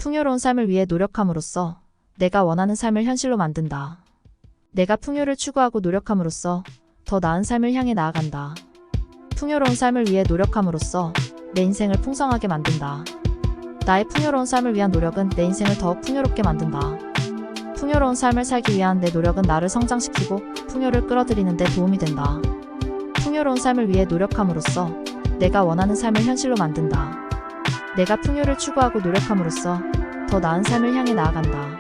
풍요로운 삶을 위해 노력함으로써 내가 원하는 삶을 현실로 만든다. 내가 풍요를 추구하고 노력함으로써 더 나은 삶을 향해 나아간다. 풍요로운 삶을 위해 노력함으로써 내 인생을 풍성하게 만든다. 나의 풍요로운 삶을 위한 노력은 내 인생을 더욱 풍요롭게 만든다. 풍요로운 삶을 살기 위한 내 노력은 나를 성장시키고 풍요를 끌어들이는 데 도움이 된다. 풍요로운 삶을 위해 노력함으로써 내가 원하는 삶을 현실로 만든다. 내가 풍요를 추구하고 노력함으로써 더 나은 삶을 향해 나아간다.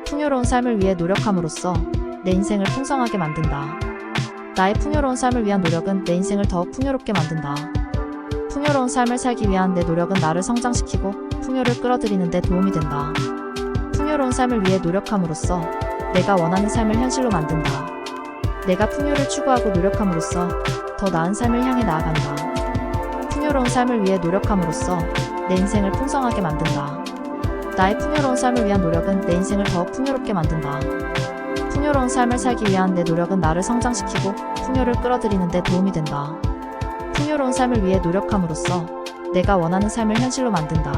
풍요로운 삶을 위해 노력함으로써 내 인생을 풍성하게 만든다. 나의 풍요로운 삶을 위한 노력은 내 인생을 더욱 풍요롭게 만든다. 풍요로운 삶을 살기 위한 내 노력은 나를 성장시키고 풍요를 끌어들이는 데 도움이 된다. 풍요로운 삶을 위해 노력함으로써 내가 원하는 삶을 현실로 만든다. 내가 풍요를 추구하고 노력함으로써 더 나은 삶을 향해 나아간다. 풍요로운 삶을 위해 노력함으로써 내 인생을 풍성하게 만든다. 나의 풍요로운 삶을 위한 노력은 내 인생을 더욱 풍요롭게 만든다. 풍요로운 삶을 살기 위한 내 노력은 나를 성장시키고 풍요를 끌어들이는 데 도움이 된다. 풍요로운 삶을 위해 노력함으로써 내가 원하는 삶을 현실로 만든다.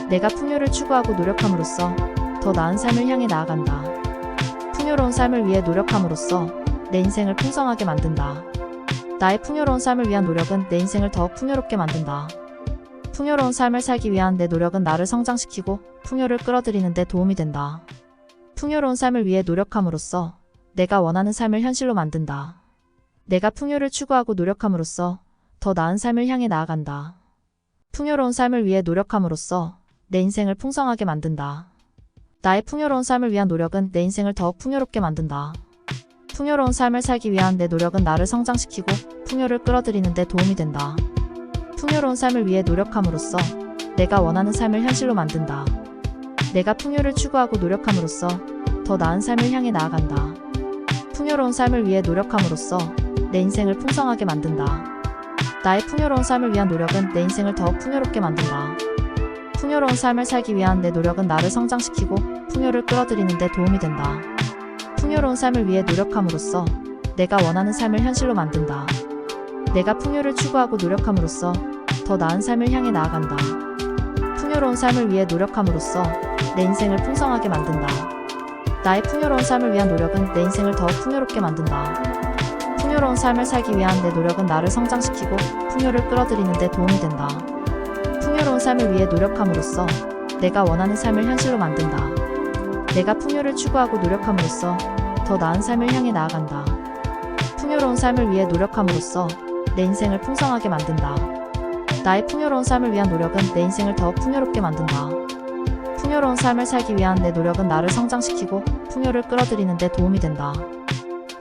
내가 풍요를 추구하고 노력함으로써 더 나은 삶을 향해 나아간다. 풍요로운 삶을 위해 노력함으로써 내 인생을 풍성하게 만든다. 나의 풍요로운 삶을 위한 노력은 내 인생을 더욱 풍요롭게 만든다. 풍요로운 삶을 살기 위한 내 노력은 나를 성장시키고 풍요를 끌어들이는 데 도움이 된다. 풍요로운 삶을 위해 노력함으로써 내가 원하는 삶을 현실로 만든다. 내가 풍요를 추구하고 노력함으로써 더 나은 삶을 향해 나아간다. 풍요로운 삶을 위해 노력함으로써 내 인생을 풍성하게 만든다. 나의 풍요로운 삶을 위한 노력은 내 인생을 더욱 풍요롭게 만든다. 풍요로운 삶을 살기 위한 내 노력은 나를 성장시키고 풍요를 끌어들이는 데 도움이 된다. 풍요로운 삶을 위해 노력함으로써 내가 원하는 삶을 현실로 만든다. 내가 풍요를 추구하고 노력함으로써 더 나은 삶을 향해 나아간다. 풍요로운 삶을 위해 노력함으로써 내 인생을 풍성하게 만든다. 나의 풍요로운 삶을 위한 노력은 내 인생을 더욱 풍요롭게 만든다. 풍요로운 삶을 살기 위한 내 노력은 나를 성장시키고 풍요를 끌어들이는 데 도움이 된다. 풍요로운 삶을 위해 노력함으로써 내가 원하는 삶을 현실로 만든다. 내가 풍요를 추구하고 노력함으로써 더 나은 삶을 향해 나아간다. 풍요로운 삶을 위해 노력함으로써 내 인생을 풍성하게 만든다. 나의 풍요로운 삶을 위한 노력은 내 인생을 더욱 풍요롭게 만든다. 풍요로운 삶을 살기 위한 내 노력은 나를 성장시키고 풍요를 끌어들이는 데 도움이 된다. 풍요로운 삶을 위해 노력함으로써 내가 원하는 삶을 현실로 만든다. 내가 풍요를 추구하고 노력함으로써 더 나은 삶을 향해 나아간다. 풍요로운 삶을 위해 노력함으로써 내 인생을 풍성하게 만든다. 나의 풍요로운 삶을 위한 노력은 내 인생을 더욱 풍요롭게 만든다. 풍요로운 삶을 살기 위한 내 노력은 나를 성장시키고 풍요를 끌어들이는 데 도움이 된다.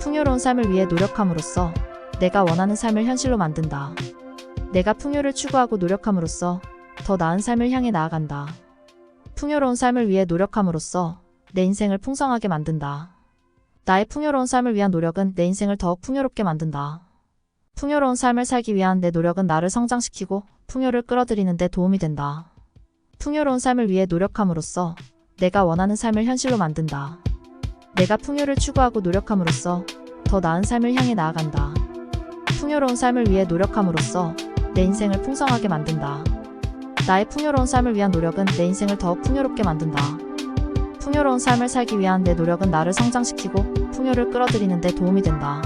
풍요로운 삶을 위해 노력함으로써 내가 원하는 삶을 현실로 만든다. 내가 풍요를 추구하고 노력함으로써 더 나은 삶을 향해 나아간다. 풍요로운 삶을 위해 노력함으로써 내 인생을 풍성하게 만든다. 나의 풍요로운 삶을 위한 노력은 내 인생을 더욱 풍요롭게 만든다. 풍요로운 삶을 살기 위한 내 노력은 나를 성장시키고 풍요를 끌어들이는 데 도움이 된다. 풍요로운 삶을 위해 노력함으로써 내가 원하는 삶을 현실로 만든다. 내가 풍요를 추구하고 노력함으로써 더 나은 삶을 향해 나아간다. 풍요로운 삶을 위해 노력함으로써 내 인생을 풍성하게 만든다. 나의 풍요로운 삶을 위한 노력은 내 인생을 더욱 풍요롭게 만든다. 풍요로운 삶을 살기 위한 내 노력은 나를 성장시키고 풍요를 끌어들이는 데 도움이 된다.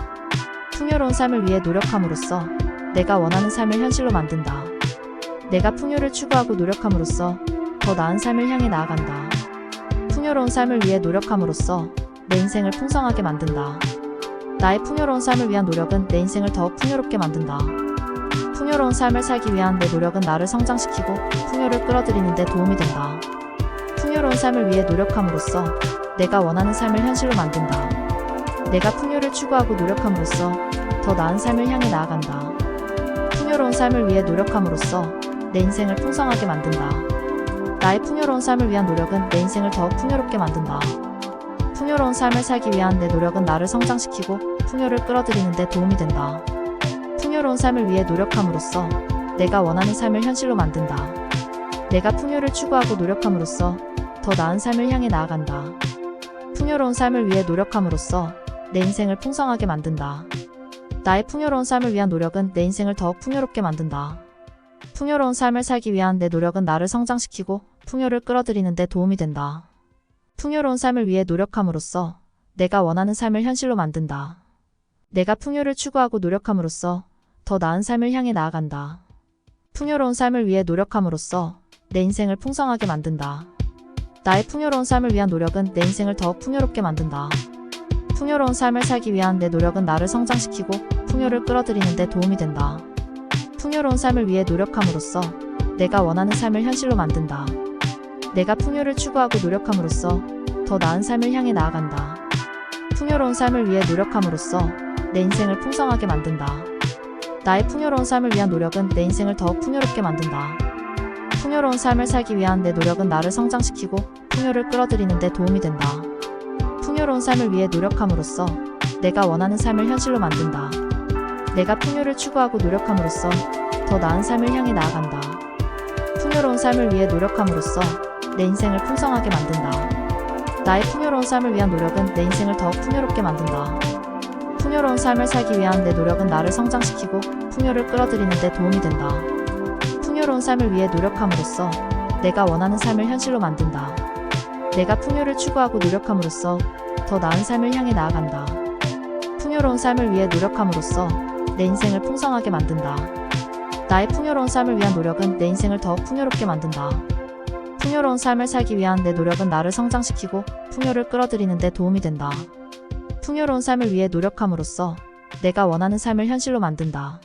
풍요로운 삶을 위해 노력함으로써 내가 원하는 삶을 현실로 만든다. 내가 풍요를 추구하고 노력함으로써 더 나은 삶을 향해 나아간다. 풍요로운 삶을 위해 노력함으로써 내 인생을 풍성하게 만든다. 나의 풍요로운 삶을 위한 노력은 내 인생을 더욱 풍요롭게 만든다. 풍요로운 삶을 살기 위한 내 노력은 나를 성장시키고 풍요를 끌어들이는 데 도움이 된다. 풍요로운 삶을 위해 노력함으로써 내가 원하는 삶을 현실로 만든다. 내가 풍요를 추구하고 노력함으로써 더 나은 삶을 향해 나아간다. 풍요로운 삶을 위해 노력함으로써 내 인생을 풍성하게 만든다. 나의 풍요로운 삶을 위한 노력은 내 인생을 더욱 풍요롭게 만든다. 풍요로운 삶을 살기 위한 내 노력은 나를 성장시키고 풍요를 끌어들이는 데 도움이 된다. 풍요로운 삶을 위해 노력함으로써 내가 원하는 삶을 현실로 만든다. 내가 풍요를 추구하고 노력함으로써 더 나은 삶을 향해 나아간다. 풍요로운 삶을 위해 노력함으로써 내 인생을 풍성하게 만든다. 나의 풍요로운 삶을 위한 노력은 내 인생을 더욱 풍요롭게 만든다. 풍요로운 삶을 살기 위한 내 노력은 나를 성장시키고 풍요를 끌어들이는 데 도움이 된다. 풍요로운 삶을 위해 노력함으로써 내가 원하는 삶을 현실로 만든다. 내가 풍요를 추구하고 노력함으로써 더 나은 삶을 향해 나아간다. 풍요로운 삶을 위해 노력함으로써 내 인생을 풍성하게 만든다. 나의 풍요로운 삶을 위한 노력은 내 인생을 더욱 풍요롭게 만든다. 풍요로운 삶을 살기 위한 내 노력은 나를 성장시키고 풍요를 끌어들이는 데 도움이 된다. 풍요로운 삶을 위해 노력함으로써 내가 원하는 삶을 현실로 만든다. 내가 풍요를 추구하고 노력함으로써 더 나은 삶을 향해 나아간다. 풍요로운 삶을 위해 노력함으로써 내 인생을 풍성하게 만든다. 나의 풍요로운 삶을 위한 노력은 내 인생을 더욱 풍요롭게 만든다. 풍요로운 삶을 살기 위한 내 노력은 나를 성장시키고 풍요를 끌어들이는 데 도움이 된다. 풍요로운 삶을 위해 노력함으로써 내가 원하는 삶을 현실로 만든다. 내가 풍요를 추구하고 노력함으로써 더 나은 삶을 향해 나아간다. 풍요로운 삶을 위해 노력함으로써 내 인생을 풍성하게 만든다. 나의 풍요로운 삶을 위한 노력은 내 인생을 더욱 풍요롭게 만든다. 풍요로운 삶을 살기 위한 내 노력은 나를 성장시키고 풍요를 끌어들이는 데 도움이 된다. 풍요로운 삶을 위해 노력함으로써 내가 원하는 삶을 현실로 만든다. 내가 풍요를 추구하고 노력함으로써 더 나은 삶을 향해 나아간다. 풍요로운 삶을 위해 노력함으로써 내 인생을 풍성하게 만든다. 나의 풍요로운 삶을 위한 노력은 내 인생을 더욱 풍요롭게 만든다. 풍요로운 삶을 살기 위한 내 노력은 나를 성장시키고 풍요를 끌어들이는 데 도움이 된다. 풍요로운 삶을 위해 노력함으로써 내가 원하는 삶을 현실로 만든다.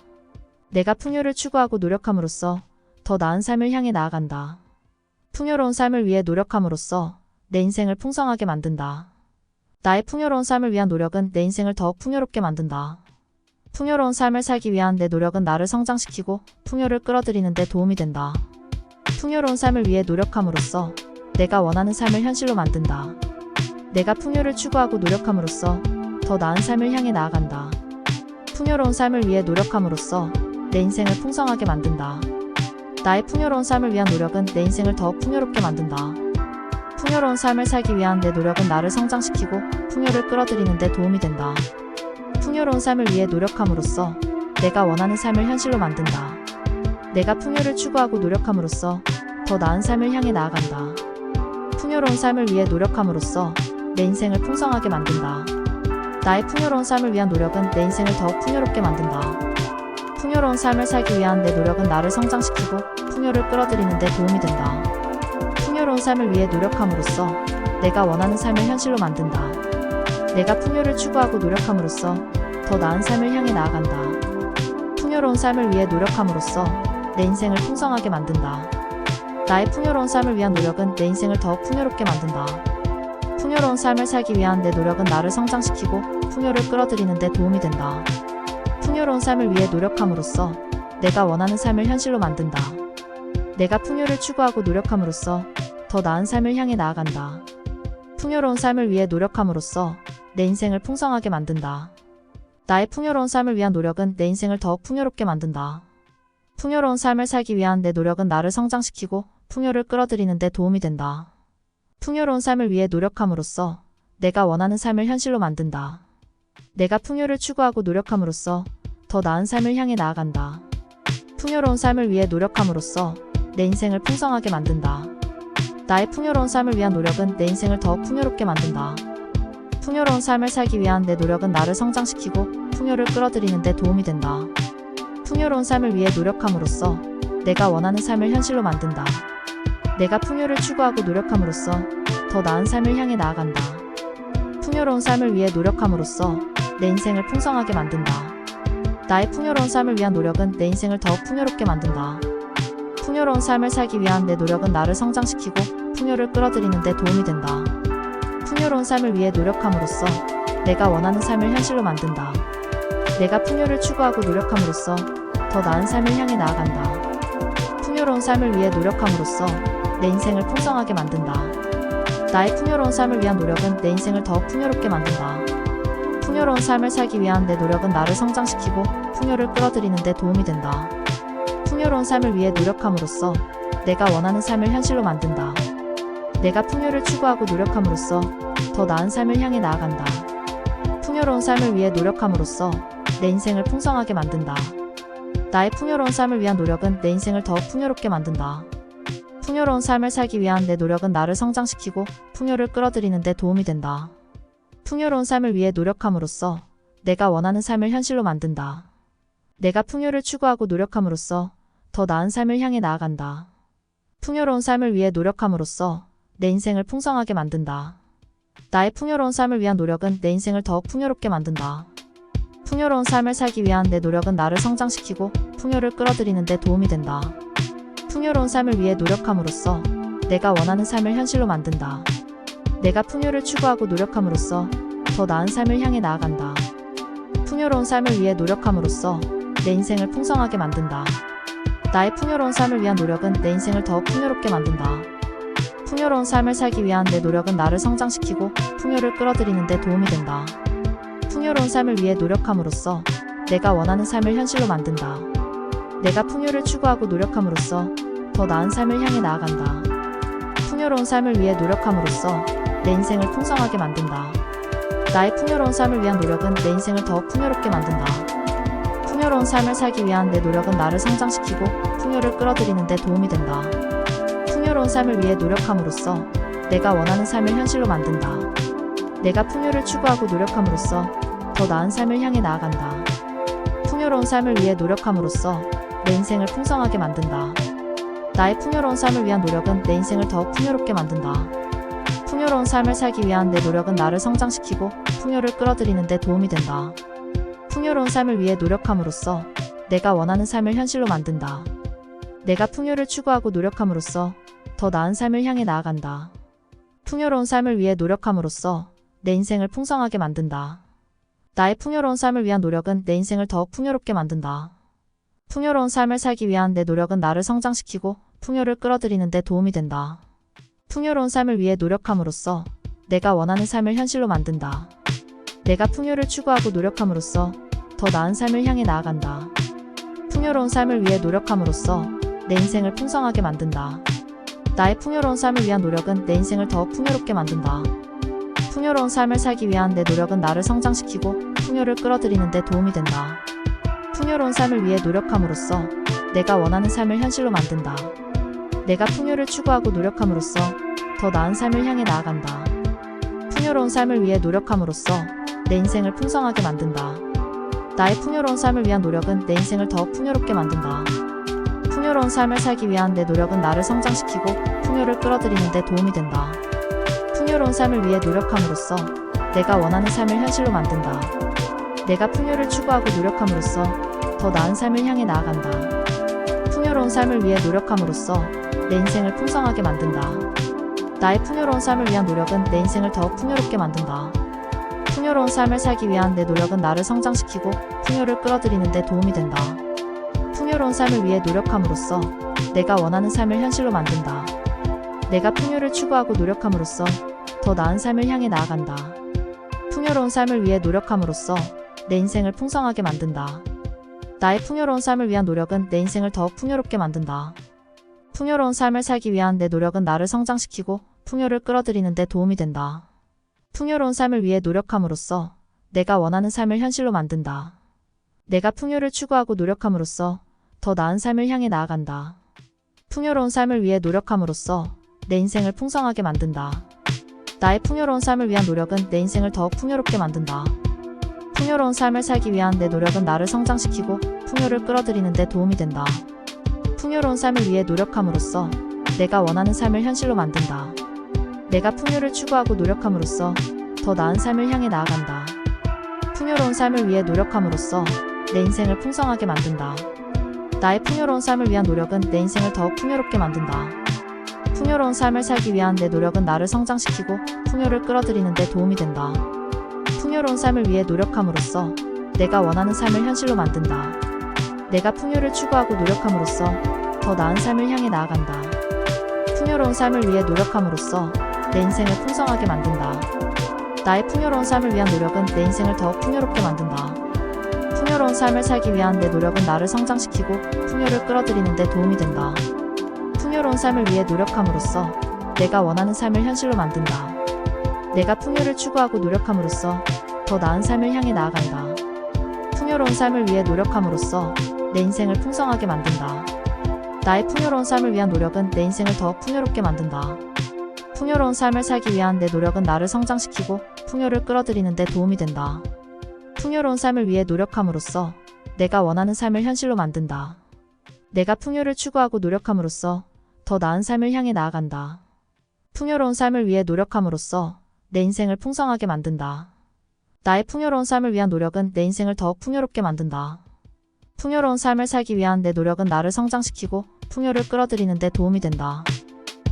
내가 풍요를 추구하고 노력함으로써 더 나은 삶을 향해 나아간다. 풍요로운 삶을 위해 노력함으로써 내 인생을 풍성하게 만든다. 나의 풍요로운 삶을 위한 노력은 내 인생을 더욱 풍요롭게 만든다. 풍요로운 삶을 살기 위한 내 노력은 나를 성장시키고 풍요를 끌어들이는 데 도움이 된다. 풍요로운 삶을 위해 노력함으로써 내가 원하는 삶을 현실로 만든다. 내가 풍요를 추구하고 노력함으로써 더 나은 삶을 향해 나아간다. 풍요로운 삶을 위해 노력함으로써 내 인생을 풍성하게 만든다. 나의 풍요로운 삶을 위한 노력은 내 인생을 더욱 풍요롭게 만든다. 풍요로운 삶을 살기 위한 내 노력은 나를 성장시키고 풍요를 끌어들이는 데 도움이 된다. 풍요로운 삶을 위해 노력함으로써 내가 원하는 삶을 현실로 만든다. 내가 풍요를 추구하고 노력함으로써 더 나은 삶을 향해 나아간다. 풍요로운 삶을 위해 노력함으로써 내 인생을 풍성하게 만든다. 나의 풍요로운 삶을 위한 노력은 내 인생을 더욱 풍요롭게 만든다. 풍요로운 삶을 살기 위한 내 노력은 나를 성장시키고 풍요를 끌어들이는 데 도움이 된다. 풍요로운 삶을 위해 노력함으로써 내가 원하는 삶을 현실로 만든다. 내가 풍요를 추구하고 노력함으로써 더 나은 삶을 향해 나아간다. 풍요로운 삶을 위해 노력함으로써 내 인생을 풍성하게 만든다. 나의 풍요로운 삶을 위한 노력은 내 인생을 더욱 풍요롭게 만든다. 풍요로운 삶을 살기 위한 내 노력은 나를 성장시키고 풍요를 끌어들이는 데 도움이 된다. 풍요로운 삶을 위해 노력함으로써 내가 원하는 삶을 현실로 만든다. 내가 풍요를 추구하고 노력함으로써 더 나은 삶을 향해 나아간다. 풍요로운 삶을 위해 노력함으로써 내 인생을 풍성하게 만든다. 나의 풍요로운 삶을 위한 노력은 내 인생을 더욱 풍요롭게 만든다. 풍요로운 삶을 살기 위한 내 노력은 나를 성장시키고 풍요를 끌어들이는 데 도움이 된다. 풍요로운 삶을 위해 노력함으로써 내가 원하는 삶을 현실로 만든다. 내가 풍요를 추구하고 노력함으로써 더 나은 삶을 향해 나아간다. 풍요로운 삶을 위해 노력함으로써 내 인생을 풍성하게 만든다. 나의 풍요로운 삶을 위한 노력은 내 인생을 더욱 풍요롭게 만든다. 풍요로운 삶을 살기 위한 내 노력은 나를 성장시키고 풍요를 끌어들이는 데 도움이 된다. 풍요로운 삶을 위해 노력함으로써 내가 원하는 삶을 현실로 만든다. 내가 풍요를 추구하고 노력함으로써 더 나은 삶을 향해 나아간다. 풍요로운 삶을 위해 노력함으로써 내 인생을 풍성하게 만든다. 나의 풍요로운 삶을 위한 노력은 내 인생을 더욱 풍요롭게 만든다. 풍요로운 삶을 살기 위한 내 노력은 나를 성장시키고 풍요를 끌어들이는 데 도움이 된다. 풍요로운 삶을 위해 노력함으로써 내가 원하는 삶을 현실로 만든다. 내가 풍요를 추구하고 노력함으로써 더 나은 삶을 향해 나아간다. 풍요로운 삶을 위해 노력함으로써 내 인생을 풍성하게 만든다. 나의 풍요로운 삶을 위한 노력은 내 인생을 더욱 풍요롭게 만든다. 풍요로운 삶을 살기 위한 내 노력은 나를 성장시키고 풍요를 끌어들이는 데 도움이 된다. 풍요로운 삶을 위해 노력함으로써 내가 원하는 삶을 현실로 만든다. 내가 풍요를 추구하고 노력함으로써 더 나은 삶을 향해 나아간다. 풍요로운 삶을 위해 노력함으로써 내 인생을 풍성하게 만든다. 나의 풍요로운 삶을 위한 노력은 내 인생을 더욱 풍요롭게 만든다. 풍요로운 삶을 살기 위한 내 노력은 나를 성장시키고 풍요를 끌어들이는 데 도움이 된다. 풍요로운 삶을 위해 노력함으로써 내가 원하는 삶을 현실로 만든다. 내가 풍요를 추구하고 노력함으로써 더 나은 삶을 향해 나아간다. 풍요로운 삶을 위해 노력함으로써 내 인생을 풍성하게 만든다. 나의 풍요로운 삶을 위한 노력은 내 인생을 더욱 풍요롭게 만든다. 풍요로운 삶을 살기 위한 내 노력은 나를 성장시키고 풍요를 끌어들이는 데 도움이 된다. 풍요로운 삶을 위해 노력함으로써 내가 원하는 삶을 현실로 만든다. 내가 풍요를 추구하고 노력함으로써 더 나은 삶을 향해 나아간다. 풍요로운 삶을 위해 노력함으로써 내 인생을 풍성하게 만든다. 나의 풍요로운 삶을 위한 노력은 내 인생을 더욱 풍요롭게 만든다. 풍요로운 삶을 살기 위한 내 노력은 나를 성장시키고 풍요를 끌어들이는 데 도움이 된다. 풍요로운 삶을 위해 노력함으로써 내가 원하는 삶을 현실로 만든다. 내가 풍요를 추구하고 노력함으로써 더 나은 삶을 향해 나아간다. 풍요로운 삶을 위해 노력함으로써 내 인생을 풍성하게 만든다. 나의 풍요로운 삶을 위한 노력은 내 인생을 더욱 풍요롭게 만든다. 풍요로운 삶을 살기 위한 내 노력은 나를 성장시키고 풍요를 끌어들이는 데 도움이 된다. 풍요로운 삶을 위해 노력함으로써 내가 원하는 삶을 현실로 만든다. 내가 풍요를 추구하고 노력함으로써 더 나은 삶을 향해 나아간다. 풍요로운 삶을 위해 노력함으로써 내 인생을 풍성하게 만든다. 나의 풍요로운 삶을 위한 노력은 내 인생을 더욱 풍요롭게 만든다. 풍요로운 삶을 살기 위한 내 노력은 나를 성장시키고 풍요를 끌어들이는 데 도움이 된다. 풍요로운 삶을 위해 노력함으로써 내가 원하는 삶을 현실로 만든다. 내가 풍요를 추구하고 노력함으로써 더 나은 삶을 향해 나아간다. 풍요로운 삶을 위해 노력함으로써 내 인생을 풍성하게 만든다. 나의 풍요로운 삶을 위한 노력은 내 인생을 더욱 풍요롭게 만든다. 풍요로운 삶을 살기 위한 내 노력은 나를 성장시키고 풍요를 끌어들이는 데 도움이 된다. 풍요로운 삶을 위해 노력함으로써 내가 원하는 삶을 현실로 만든다. 내가 풍요를 추구하고 노력함으로써 더 나은 삶을 향해 나아간다. 풍요로운 삶을 위해 노력함으로써 내 인생을 풍성하게 만든다. 나의 풍요로운 삶을 위한 노력은 내 인생을 더욱 풍요롭게 만든다. 풍요로운 삶을 살기 위한 내 노력은 나를 성장시키고 풍요를 끌어들이는 데 도움이 된다. 풍요로운 삶을 위해 노력함으로써 내가 원하는 삶을 현실로 만든다. 내가 풍요를 추구하고 노력함으로써 더 나은 삶을 향해 나아간다. 풍요로운 삶을 위해 노력함으로써 내 인생을 풍성하게 만든다. 나의 풍요로운 삶을 위한 노력은 내 인생을 더욱 풍요롭게 만든다. 풍요로운 삶을 살기 위한 내 노력은 나를 성장시키고 풍요를 끌어들이는 데 도움이 된다. 풍요로운 삶을 위해 노력함으로써 내가 원하는 삶을 현실로 만든다. 내가 풍요를 추구하고 노력함으로써 더 나은 삶을 향해 나아간다. 풍요로운 삶을 위해 노력함으로써 내 인생을 풍성하게 만든다. 나의 풍요로운 삶을 위한 노력은 내 인생을 더욱 풍요롭게 만든다. 풍요로운 삶을 살기 위한 내 노력은 나를 성장시키고 풍요를 끌어들이는 데 도움이 된다. 풍요로운 삶을 위해 노력함으로써 내가 원하는 삶을 현실로 만든다. 내가 풍요를 추구하고 노력함으로써 더 나은 삶을 향해 나아간다. 풍요로운 삶을 위해 노력함으로써 내 인생을 풍성하게 만든다. 나의 풍요로운 삶을 위한 노력은 내 인생을 더욱 풍요롭게 만든다. 풍요로운 삶을 살기 위한 내 노력은 나를 성장시키고 풍요를 끌어들이는 데 도움이 된다. 풍요로운 삶을 위해 노력함으로써 내가 원하는 삶을 현실로 만든다. 내가 풍요를 추구하고 노력함으로써 더 나은 삶을 향해 나아간다. 풍요로운 삶을 위해 노력함으로써 내 인생을 풍성하게 만든다. 나의 풍요로운 삶을 위한 노력은 내 인생을 더욱 풍요롭게 만든다. 풍요로운 삶을 살기 위한 내 노력은 나를 성장시키고 풍요를 끌어들이는 데 도움이 된다. 풍요로운 삶을 위해 노력함으로써 내가 원하는 삶을 현실로 만든다. 내가 풍요를 추구하고 노력함으로써 더 나은 삶을 향해 나아간다. 풍요로운 삶을 위해 노력함으로써 내 인생을 풍성하게 만든다. 나의 풍요로운 삶을 위한 노력은 내 인생을 더욱 풍요롭게 만든다. 풍요로운 삶을 살기 위한 내 노력은 나를 성장시키고 풍요를 끌어들이는 데 도움이 된다. 풍요로운 삶을 위해 노력함으로써 내가 원하는 삶을 현실로 만든다. 내가 풍요를 추구하고 노력함으로써 더 나은 삶을 향해 나아간다. 풍요로운 삶을 위해 노력함으로써 내 인생을 풍성하게 만든다. 나의 풍요로운 삶을 위한 노력은 내 인생을 더욱 풍요롭게 만든다. 풍요로운 삶을 살기 위한 내 노력은 나를 성장시키고 풍요를 끌어들이는 데 도움이 된다. 풍요로운 삶을 위해 노력함으로써 내가 원하는 삶을 현실로 만든다. 내가 풍요를 추구하고 노력함으로써 더 나은 삶을 향해 나아간다. 풍요로운 삶을 위해 노력함으로써 내 인생을 풍성하게 만든다. 나의 풍요로운 삶을 위한 노력은 내 인생을 더 풍요롭게 만든다. 풍요로운 삶을 살기 위한 내 노력은 나를 성장시키고 풍요를 끌어들이는 데 도움이 된다. 풍요로운 삶을 위해 노력함으로써 내가 원하는 삶을 현실로 만든다. 내가 풍요를 추구하고 노력함으로써 더 나은 삶을 향해 나아간다. 풍요로운 삶을 위해 노력함으로써 내 인생을 풍성하게 만든다. 나의 풍요로운 삶을 위한 노력은 내 인생을 더 풍요롭게 만든다. 풍요로운 삶을 살기 위한 내 노력은 나를 성장시키고 풍요를 끌어들이는 데 도움이 된다.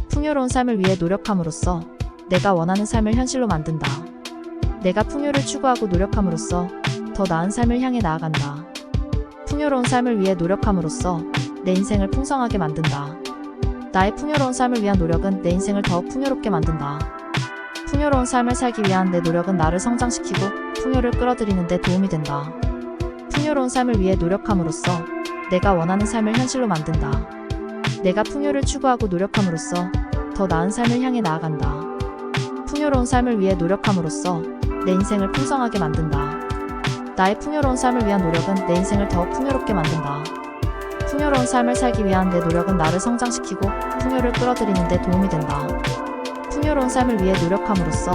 풍요로운 삶을 위해 노력함으로써 내가 원하는 삶을 현실로 만든다. 내가 풍요를 추구하고 노력함으로써 더 나은 삶을 향해 나아간다. 풍요로운 삶을 위해 노력함으로써 내 인생을 풍성하게 만든다. 나의 풍요로운 삶을 위한 노력은 내 인생을 더 풍요롭게 만든다. 풍요로운 삶을 살기 위한 내 노력은 나를 성장시키고 풍요를 끌어들이는 데 도움이 된다. 풍요로운 삶을 위해 노력함으로써 내가 원하는 삶을 현실로 만든다. 내가 풍요를 추구하고 노력함으로써 더 나은 삶을 향해 나아간다. 풍요로운 삶을 위해 노력함으로써 내 인생을 풍성하게 만든다. 나의 풍요로운 삶을 위한 노력은 내 인생을 더 풍요롭게 만든다. 풍요로운 삶을 살기 위한 내 노력은 나를 성장시키고 풍요를 끌어들이는 데 도움이 된다. 풍요로운 삶을 위해 노력함으로써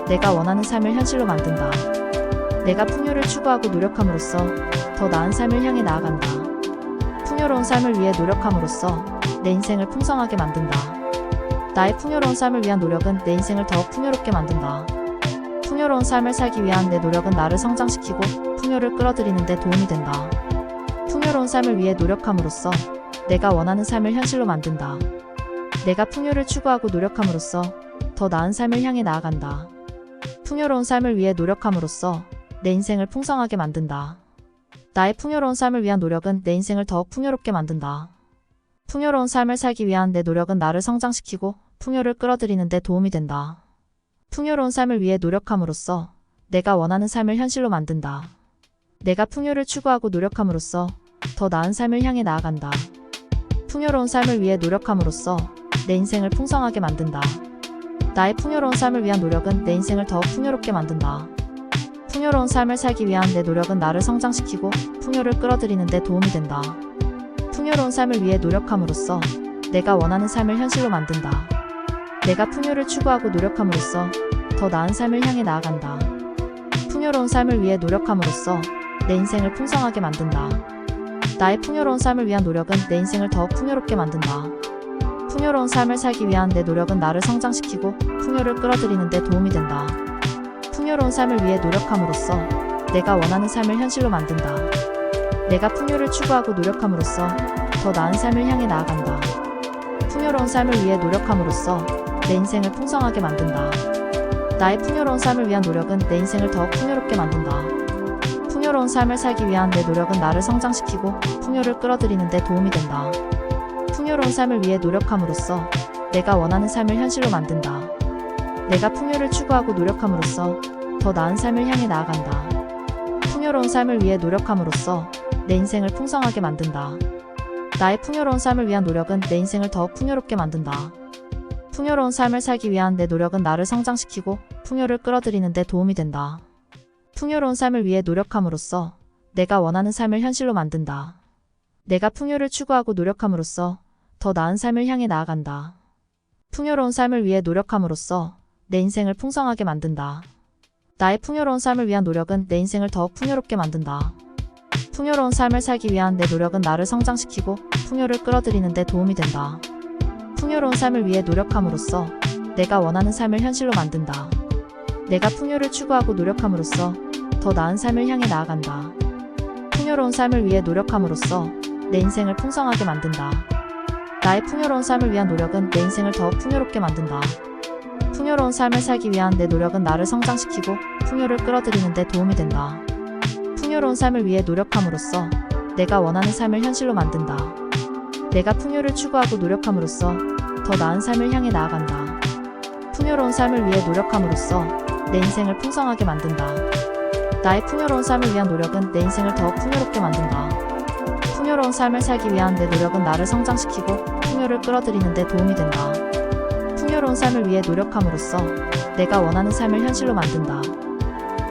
내가 원하는 삶을 현실로 만든다. 내가 풍요를 추구하고 노력함으로써 더 나은 삶을 향해 나아간다. 풍요로운 삶을 위해 노력함으로써 내 인생을 풍성하게 만든다. 나의 풍요로운 삶을 위한 노력은 내 인생을 더 풍요롭게 만든다. 풍요로운 삶을 살기 위한 내 노력은 나를 성장시키고 풍요를 끌어들이는 데 도움이 된다. 풍요로운 삶을 위해 노력함으로써 내가 원하는 삶을 현실로 만든다. 내가 풍요를 추구하고 노력함으로써 더 나은 삶을 향해 나아간다. 풍요로운 삶을 위해 노력함으로써 내 인생을 풍성하게 만든다. 나의 풍요로운 삶을 위한 노력은 내 인생을 더 풍요롭게 만든다. 풍요로운 삶을 살기 위한 내 노력은 나를 성장시키고 풍요를 끌어들이는 데 도움이 된다. 풍요로운 삶을 위해 노력함으로써 내가 원하는 삶을 현실로 만든다. 내가 풍요를 추구하고 노력함으로써 더 나은 삶을 향해 나아간다. 풍요로운 삶을 위해 노력함으로써 내 인생을 풍성하게 만든다. 나의 풍요로운 삶을 위한 노력은 내 인생을 더 풍요롭게 만든다. 풍요로운 삶을 살기 위한 내 노력은 나를 성장시키고 풍요를 끌어들이는 데 도움이 된다. 풍요로운 삶을 위해 노력함으로써 내가 원하는 삶을 현실로 만든다. 내가 풍요를 추구하고 노력함으로써 더 나은 삶을 향해 나아간다. 풍요로운 삶을 위해 노력함으로써 내 인생을 풍성하게 만든다. 나의 풍요로운 삶을 위한 노력은 내 인생을 더 풍요롭게 만든다. 풍요로운 삶을 살기 위한 내 노력은 나를 성장시키고 풍요를 끌어들이는 데 도움이 된다. 풍요로운 삶을 위해 노력함으로써 내가 원하는 삶을 현실로 만든다. 내가 풍요를 추구하고 노력함으로써 더 나은 삶을 향해 나아간다. 풍요로운 삶을 위해 노력함으로써 내 인생을 풍성하게 만든다. 나의 풍요로운 삶을 위한 노력은 내 인생을 더 풍요롭게 만든다. 풍요로운 삶을 살기 위한 내 노력은 나를 성장시키고 풍요를 끌어들이는 데 도움이 된다. 풍요로운 삶을 위해 노력함으로써 내가 원하는 삶을 현실로 만든다. 내가 풍요를 추구하고 노력함으로써 더 나은 삶을 향해 나아간다. 풍요로운 삶을 위해 노력함으로써 내 인생을 풍성하게 만든다. 나의 풍요로운 삶을 위한 노력은 내 인생을 더 풍요롭게 만든다. 풍요로운 삶을 살기 위한 내 노력은 나를 성장시키고 풍요를 끌어들이는 데 도움이 된다. 풍요로운 삶을 위해 노력함으로써 내가 원하는 삶을 현실로 만든다. 내가 풍요를 추구하고 노력함으로써 더 나은 삶을 향해 나아간다. 풍요로운 삶을 위해 노력함으로써 내 인생을 풍성하게 만든다. 나의 풍요로운 삶을 위한 노력은 내 인생을 더 풍요롭게 만든다. 풍요로운 삶을 살기 위한 내 노력은 나를 성장시키고 풍요를 끌어들이는 데 도움이 된다. 풍요로운 삶을 위해 노력함으로써 내가 원하는 삶을 현실로 만든다. 내가 풍요를 추구하고 노력함으로써 더 나은 삶을 향해 나아간다. 풍요로운 삶을 위해 노력함으로써 내 인생을 풍성하게 만든다. 나의 풍요로운 삶을 위한 노력은 내 인생을 더 풍요롭게 만든다. 풍요로운 삶을 살기 위한 내 노력은 나를 성장시키고 풍요를 끌어들이는 데 도움이 된다. 풍요로운 삶을 위해 노력함으로써 내가 원하는 삶을 현실로 만든다. 내가 풍요를 추구하고 노력함으로써 더 나은 삶을 향해 나아간다. 풍요로운 삶을 위해 노력함으로써 내 인생을 풍성하게 만든다. 나의 풍요로운 삶을 위한 노력은 내 인생을 더 풍요롭게 만든다. 풍요로운 삶을 살기 위한 내 노력은 나를 성장시키고 풍요를 끌어들이는 데 도움이 된다. 풍요로운 삶을 위해 노력함으로써 내가 원하는 삶을 현실로 만든다.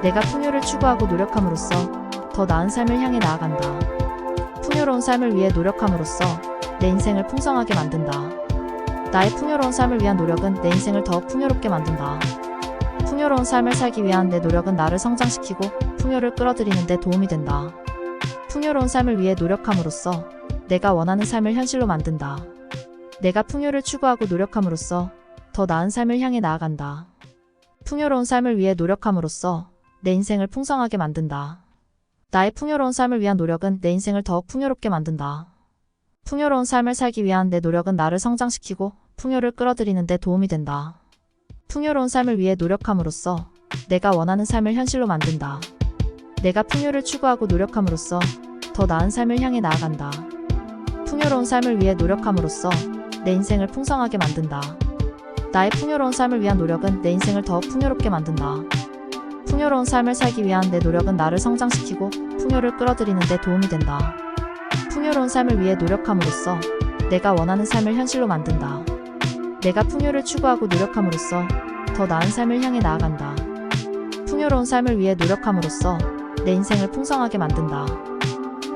내가 풍요를 추구하고 노력함으로써 더 나은 삶을 향해 나아간다. 풍요로운 삶을 위해 노력함으로써 내 인생을 풍성하게 만든다. 나의 풍요로운 삶을 위한 노력은 내 인생을 더욱 풍요롭게 만든다. 풍요로운 삶을 살기 위한 내 노력은 나를 성장시키고 풍요를 끌어들이는 데 도움이 된다. 풍요로운 삶을 위해 노력함으로써 내가 원하는 삶을 현실로 만든다. 내가 풍요를 추구하고 노력함으로써 더 나은 삶을 향해 나아간다. 풍요로운 삶을 위해 노력함으로써 내 인생을 풍성하게 만든다. 나의 풍요로운 삶을 위한 노력은 내 인생을 더욱 풍요롭게 만든다. 풍요로운 삶을 살기 위한 내 노력은 나를 성장시키고 풍요를 끌어들이는 데 도움이 된다. 풍요로운 삶을 위해 노력함으로써 내가 원하는 삶을 현실로 만든다. 내가 풍요를 추구하고 노력함으로써 더 나은 삶을 향해 나아간다. 풍요로운 삶을 위해 노력함으로써 내 인생을 풍성하게 만든다. 나의 풍요로운 삶을 위한 노력은 내 인생을 더욱 풍요롭게 만든다. 풍요로운 삶을 살기 위한 내 노력은 나를 성장시키고 풍요를 끌어들이는 데 도움이 된다. 풍요로운 삶을 위해 노력함으로써 내가 원하는 삶을 현실로 만든다. 내가 풍요를 추구하고 노력함으로써 더 나은 삶을 향해 나아간다. 풍요로운 삶을 위해 노력함으로써 내 인생을 풍성하게 만든다.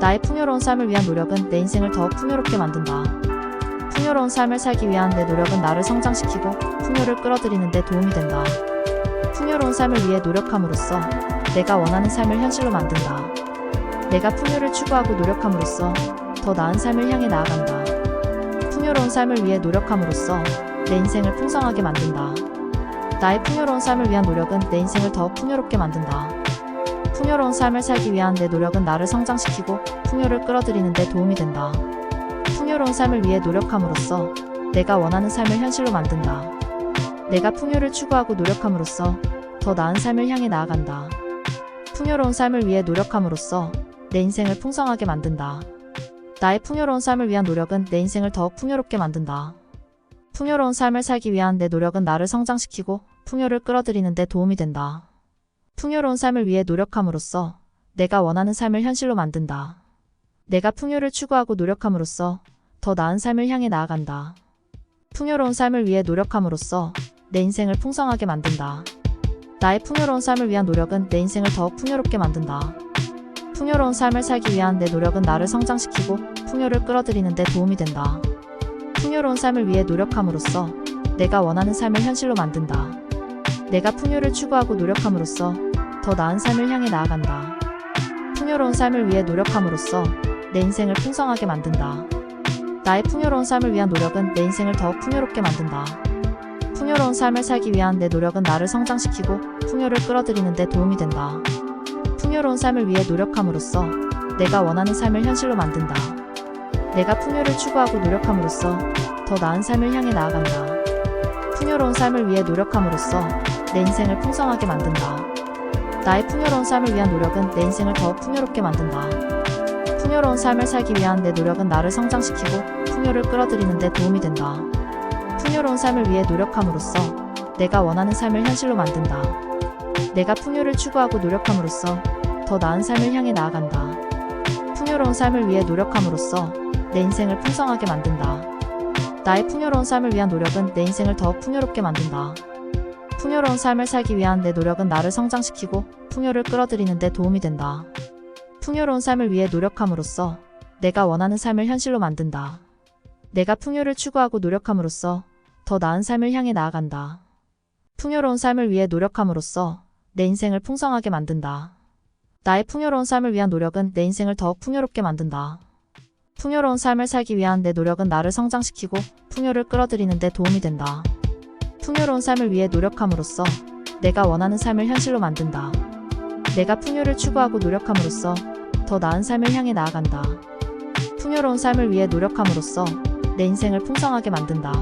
나의 풍요로운 삶을 위한 노력은 내 인생을 더욱 풍요롭게 만든다. 풍요로운 삶을 살기 위한 내 노력은 나를 성장시키고 풍요를 끌어들이는 데 도움이 된다. 풍요로운 삶을 위해 노력함으로써 내가 원하는 삶을 현실로 만든다. 내가 풍요를 추구하고 노력함으로써 더 나은 삶을 향해 나아간다. 풍요로운 삶을 위해 노력함으로써 내 인생을 풍성하게 만든다. 나의 풍요로운 삶을 위한 노력은 내 인생을 더욱 풍요롭게 만든다. 풍요로운 삶을 살기 위한 내 노력은 나를 성장시키고 풍요를 끌어들이는 데 도움이 된다. 풍요로운 삶을 위해 노력함으로써 내가 원하는 삶을 현실로 만든다. 내가 풍요를 추구하고 노력함으로써 더 나은 삶을 향해 나아간다. 풍요로운 삶을 위해 노력함으로써 내 인생을 풍성하게 만든다. 나의 풍요로운 삶을 위한 노력은 내 인생을 더욱 풍요롭게 만든다. 풍요로운 삶을 살기 위한 내 노력은 나를 성장시키고 풍요를 끌어들이는 데 도움이 된다. 풍요로운 삶을 위해 노력함으로써 내가 원하는 삶을 현실로 만든다. 내가 풍요를 추구하고 노력함으로써 더 나은 삶을 향해 나아간다. 풍요로운 삶을 위해 노력함으로써 내 인생을 풍성하게 만든다. 나의 풍요로운 삶을 위한 노력은 내 인생을 더욱 풍요롭게 만든다. 풍요로운 삶을 살기 위한 내 노력은 나를 성장시키고 풍요를 끌어들이는 데 도움이 된다. 풍요로운 삶을 위해 노력함으로써 내가 원하는 삶을 현실로 만든다. 내가 풍요를 추구하고 노력함으로써 더 나은 삶을 향해 나아간다. 풍요로운 삶을 위해 노력함으로써 내 인생을 풍성하게 만든다. 나의 풍요로운 삶을 위한 노력은 내 인생을 더욱 풍요롭게 만든다. 풍요로운 삶을 살기 위한 내 노력은 나를 성장시키고 풍요를 끌어들이는 데 도움이 된다. 풍요로운 삶을 위해 노력함으로써 내가 원하는 삶을 현실로 만든다. 내가 풍요를 추구하고 노력함으로써 더 나은 삶을 향해 나아간다. 풍요로운 삶을 위해 노력함으로써 내 인생을 풍성하게 만든다. 나의 풍요로운 삶을 위한 노력은 내 인생을 더욱 풍요롭게 만든다. 풍요로운 삶을 살기 위한 내 노력은 나를 성장시키고 풍요를 끌어들이는 데 도움이 된다. 풍요로운 삶을 위해 노력함으로써 내가 원하는 삶을 현실로 만든다. 내가 풍요를 추구하고 노력함으로써 더 나은 삶을 향해 나아간다. 풍요로운 삶을 위해 노력함으로써 내 인생을 풍성하게 만든다. 나의 풍요로운 삶을 위한 노력은 내 인생을 더욱 풍요롭게 만든다. 풍요로운 삶을 살기 위한 내 노력은 나를 성장시키고 풍요를 끌어들이는 데 도움이 된다. 풍요로운 삶을 위해 노력함으로써 내가 원하는 삶을 현실로 만든다. 내가 풍요를 추구하고 노력함으로써 더 나은 삶을 향해 나아간다. 풍요로운 삶을 위해 노력함으로써 내 인생을 풍성하게 만든다. 나의 풍요로운 삶을 위한 노력은 내 인생을 더욱 풍요롭게 만든다. 풍요로운 삶을 살기 위한 내 노력은 나를 성장시키고 풍요를 끌어들이는 데 도움이 된다. 풍요로운 삶을 위해 노력함으로써 내가 원하는 삶을 현실로 만든다. 내가 풍요를 추구하고 노력함으로써 더 나은 삶을 향해 나아간다. 풍요로운 삶을 위해 노력함으로써 내 인생을 풍성하게 만든다.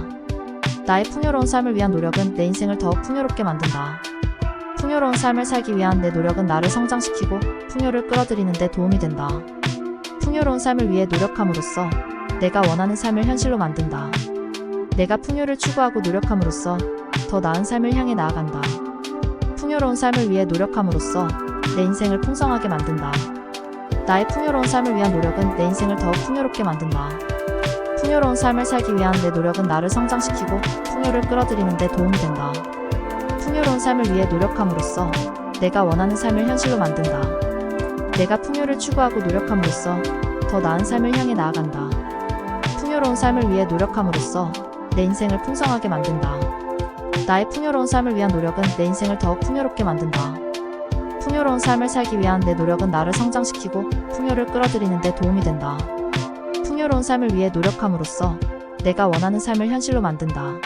나의 풍요로운 삶을 위한 노력은 내 인생을 더욱 풍요롭게 만든다. 풍요로운 삶을 살기 위한 내 노력은 나를 성장시키고 풍요를 끌어들이는 데 도움이 된다. 풍요로운 삶을 위해 노력함으로써 내가 원하는 삶을 현실로 만든다. 내가 풍요를 추구하고 노력함으로써 더 나은 삶을 향해 나아간다. 풍요로운 삶을 위해 노력함으로써 내 인생을 풍성하게 만든다. 나의 풍요로운 삶을 위한 노력은 내 인생을 더욱 풍요롭게 만든다. 풍요로운 삶을 살기 위한 내 노력은 나를 성장시키고 풍요를 끌어들이는 데 도움이 된다. 풍요로운 삶을 위해 노력함으로써 내가 원하는 삶을 현실로 만든다. 내가 풍요를 추구하고 노력함으로써 더 나은 삶을 향해 나아간다. 풍요로운 삶을 위해 노력함으로써 내 인생을 풍성하게 만든다. 나의 풍요로운 삶을 위한 노력은 내 인생을 더욱 풍요롭게 만든다. 풍요로운 삶을 살기 위한 내 노력은 나를 성장시키고 풍요를 끌어들이는 데 도움이 된다. 풍요로운 삶을 위해 노력함으로써 내가 원하는 삶을 현실로 만든다.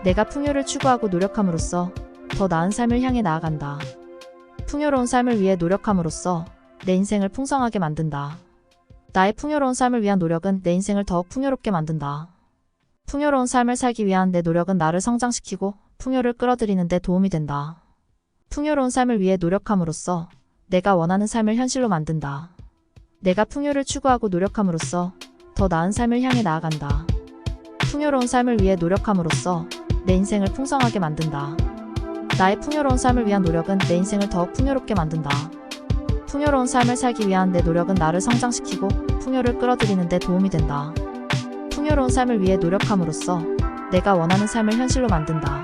내가 풍요를 추구하고 노력함으로써 더 나은 삶을 향해 나아간다. 풍요로운 삶을 위해 노력함으로써 내 인생을 풍성하게 만든다. 나의 풍요로운 삶을 위한 노력은 내 인생을 더욱 풍요롭게 만든다. 풍요로운 삶을 살기 위한 내 노력은 나를 성장시키고 풍요를 끌어들이는 데 도움이 된다. 풍요로운 삶을 위해 노력함으로써 내가 원하는 삶을 현실로 만든다. 내가 풍요를 추구하고 노력함으로써 더 나은 삶을 향해 나아간다. 풍요로운 삶을 위해 노력함으로써 내 인생을 풍성하게 만든다. 나의 풍요로운 삶을 위한 노력은 내 인생을 더욱 풍요롭게 만든다. 풍요로운 삶을 살기 위한 내 노력은 나를 성장시키고 풍요를 끌어들이는 데 도움이 된다. 풍요로운 삶을 위해 노력함으로써 내가 원하는 삶을 현실로 만든다.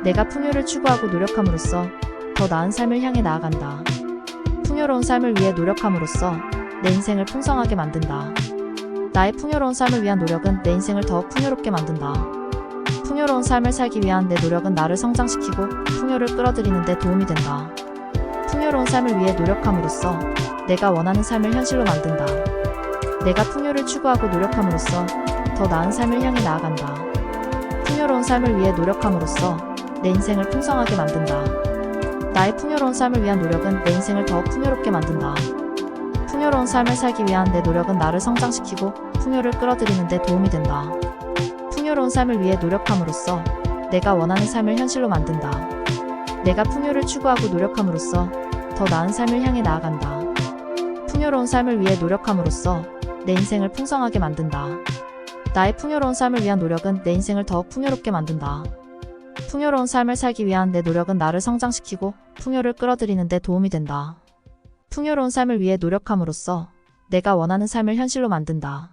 내가 풍요를 추구하고 노력함으로써 더 나은 삶을 향해 나아간다. 풍요로운 삶을 위해 노력함으로써 내 인생을 풍성하게 만든다. 나의 풍요로운 삶을 위한 노력은 내 인생을 더욱 풍요롭게 만든다. 풍요로운 삶을 살기 위한 내 노력은 나를 성장시키고 풍요를 끌어들이는 데 도움이 된다. 풍요로운 삶을 위해 노력함으로써 내가 원하는 삶을 현실로 만든다. 내가 풍요를 추구하고 노력함으로써 더 나은 삶을 향해 나아간다. 풍요로운 삶을 위해 노력함으로써 내 인생을 풍성하게 만든다. 나의 풍요로운 삶을 위한 노력은 내 인생을 더욱 풍요롭게 만든다. 풍요로운 삶을 살기 위한 내 노력은 나를 성장시키고 풍요를 끌어들이는 데 도움이 된다. 풍요로운 삶을 위해 노력함으로써 내가 원하는 삶을 현실로 만든다. 내가 풍요를 추구하고 노력함으로써 더 나은 삶을 향해 나아간다. 풍요로운 삶을 위해 노력함으로써 내 인생을 풍성하게 만든다. 나의 풍요로운 삶을 위한 노력은 내 인생을 더욱 풍요롭게 만든다. 풍요로운 삶을 살기 위한 내 노력은 나를 성장시키고 풍요를 끌어들이는 데 도움이 된다. 풍요로운 삶을 위해 노력함으로써 내가 원하는 삶을 현실로 만든다.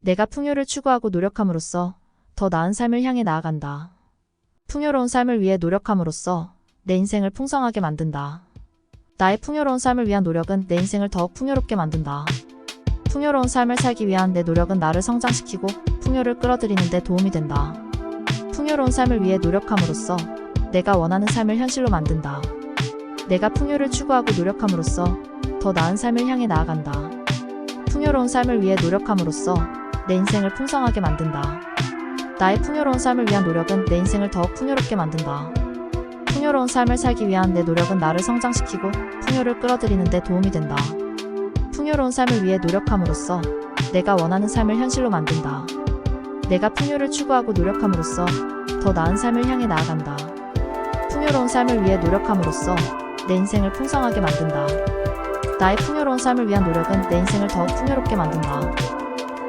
내가 풍요를 추구하고 노력함으로써 더 나은 삶을 향해 나아간다. 풍요로운 삶을 위해 노력함으로써 내 인생을 풍성하게 만든다. 나의 풍요로운 삶을 위한 노력은 내 인생을 더욱 풍요롭게 만든다. 풍요로운 삶을 살기 위한 내 노력은 나를 성장시키고 풍요를 끌어들이는 데 도움이 된다. 풍요로운 삶을 위해 노력함으로써 내가 원하는 삶을 현실로 만든다. 내가 풍요를 추구하고 노력함으로써 더 나은 삶을 향해 나아간다. 풍요로운 삶을 위해 노력함으로써 내 인생을 풍성하게 만든다. 나의 풍요로운 삶을 위한 노력은 내 인생을 더욱 풍요롭게 만든다. 풍요로운 삶을 살기 위한 내 노력은 나를 성장시키고 풍요를 끌어들이는 데 도움이 된다. 풍요로운 삶을 위해 노력함으로써 내가 원하는 삶을 현실로 만든다. 내가 풍요를 추구하고 노력함으로써 더 나은 삶을 향해 나아간다. 풍요로운 삶을 위해 노력함으로써 내 인생을 풍성하게 만든다. 나의 풍요로운 삶을 위한 노력은 내 인생을 더욱 풍요롭게 만든다.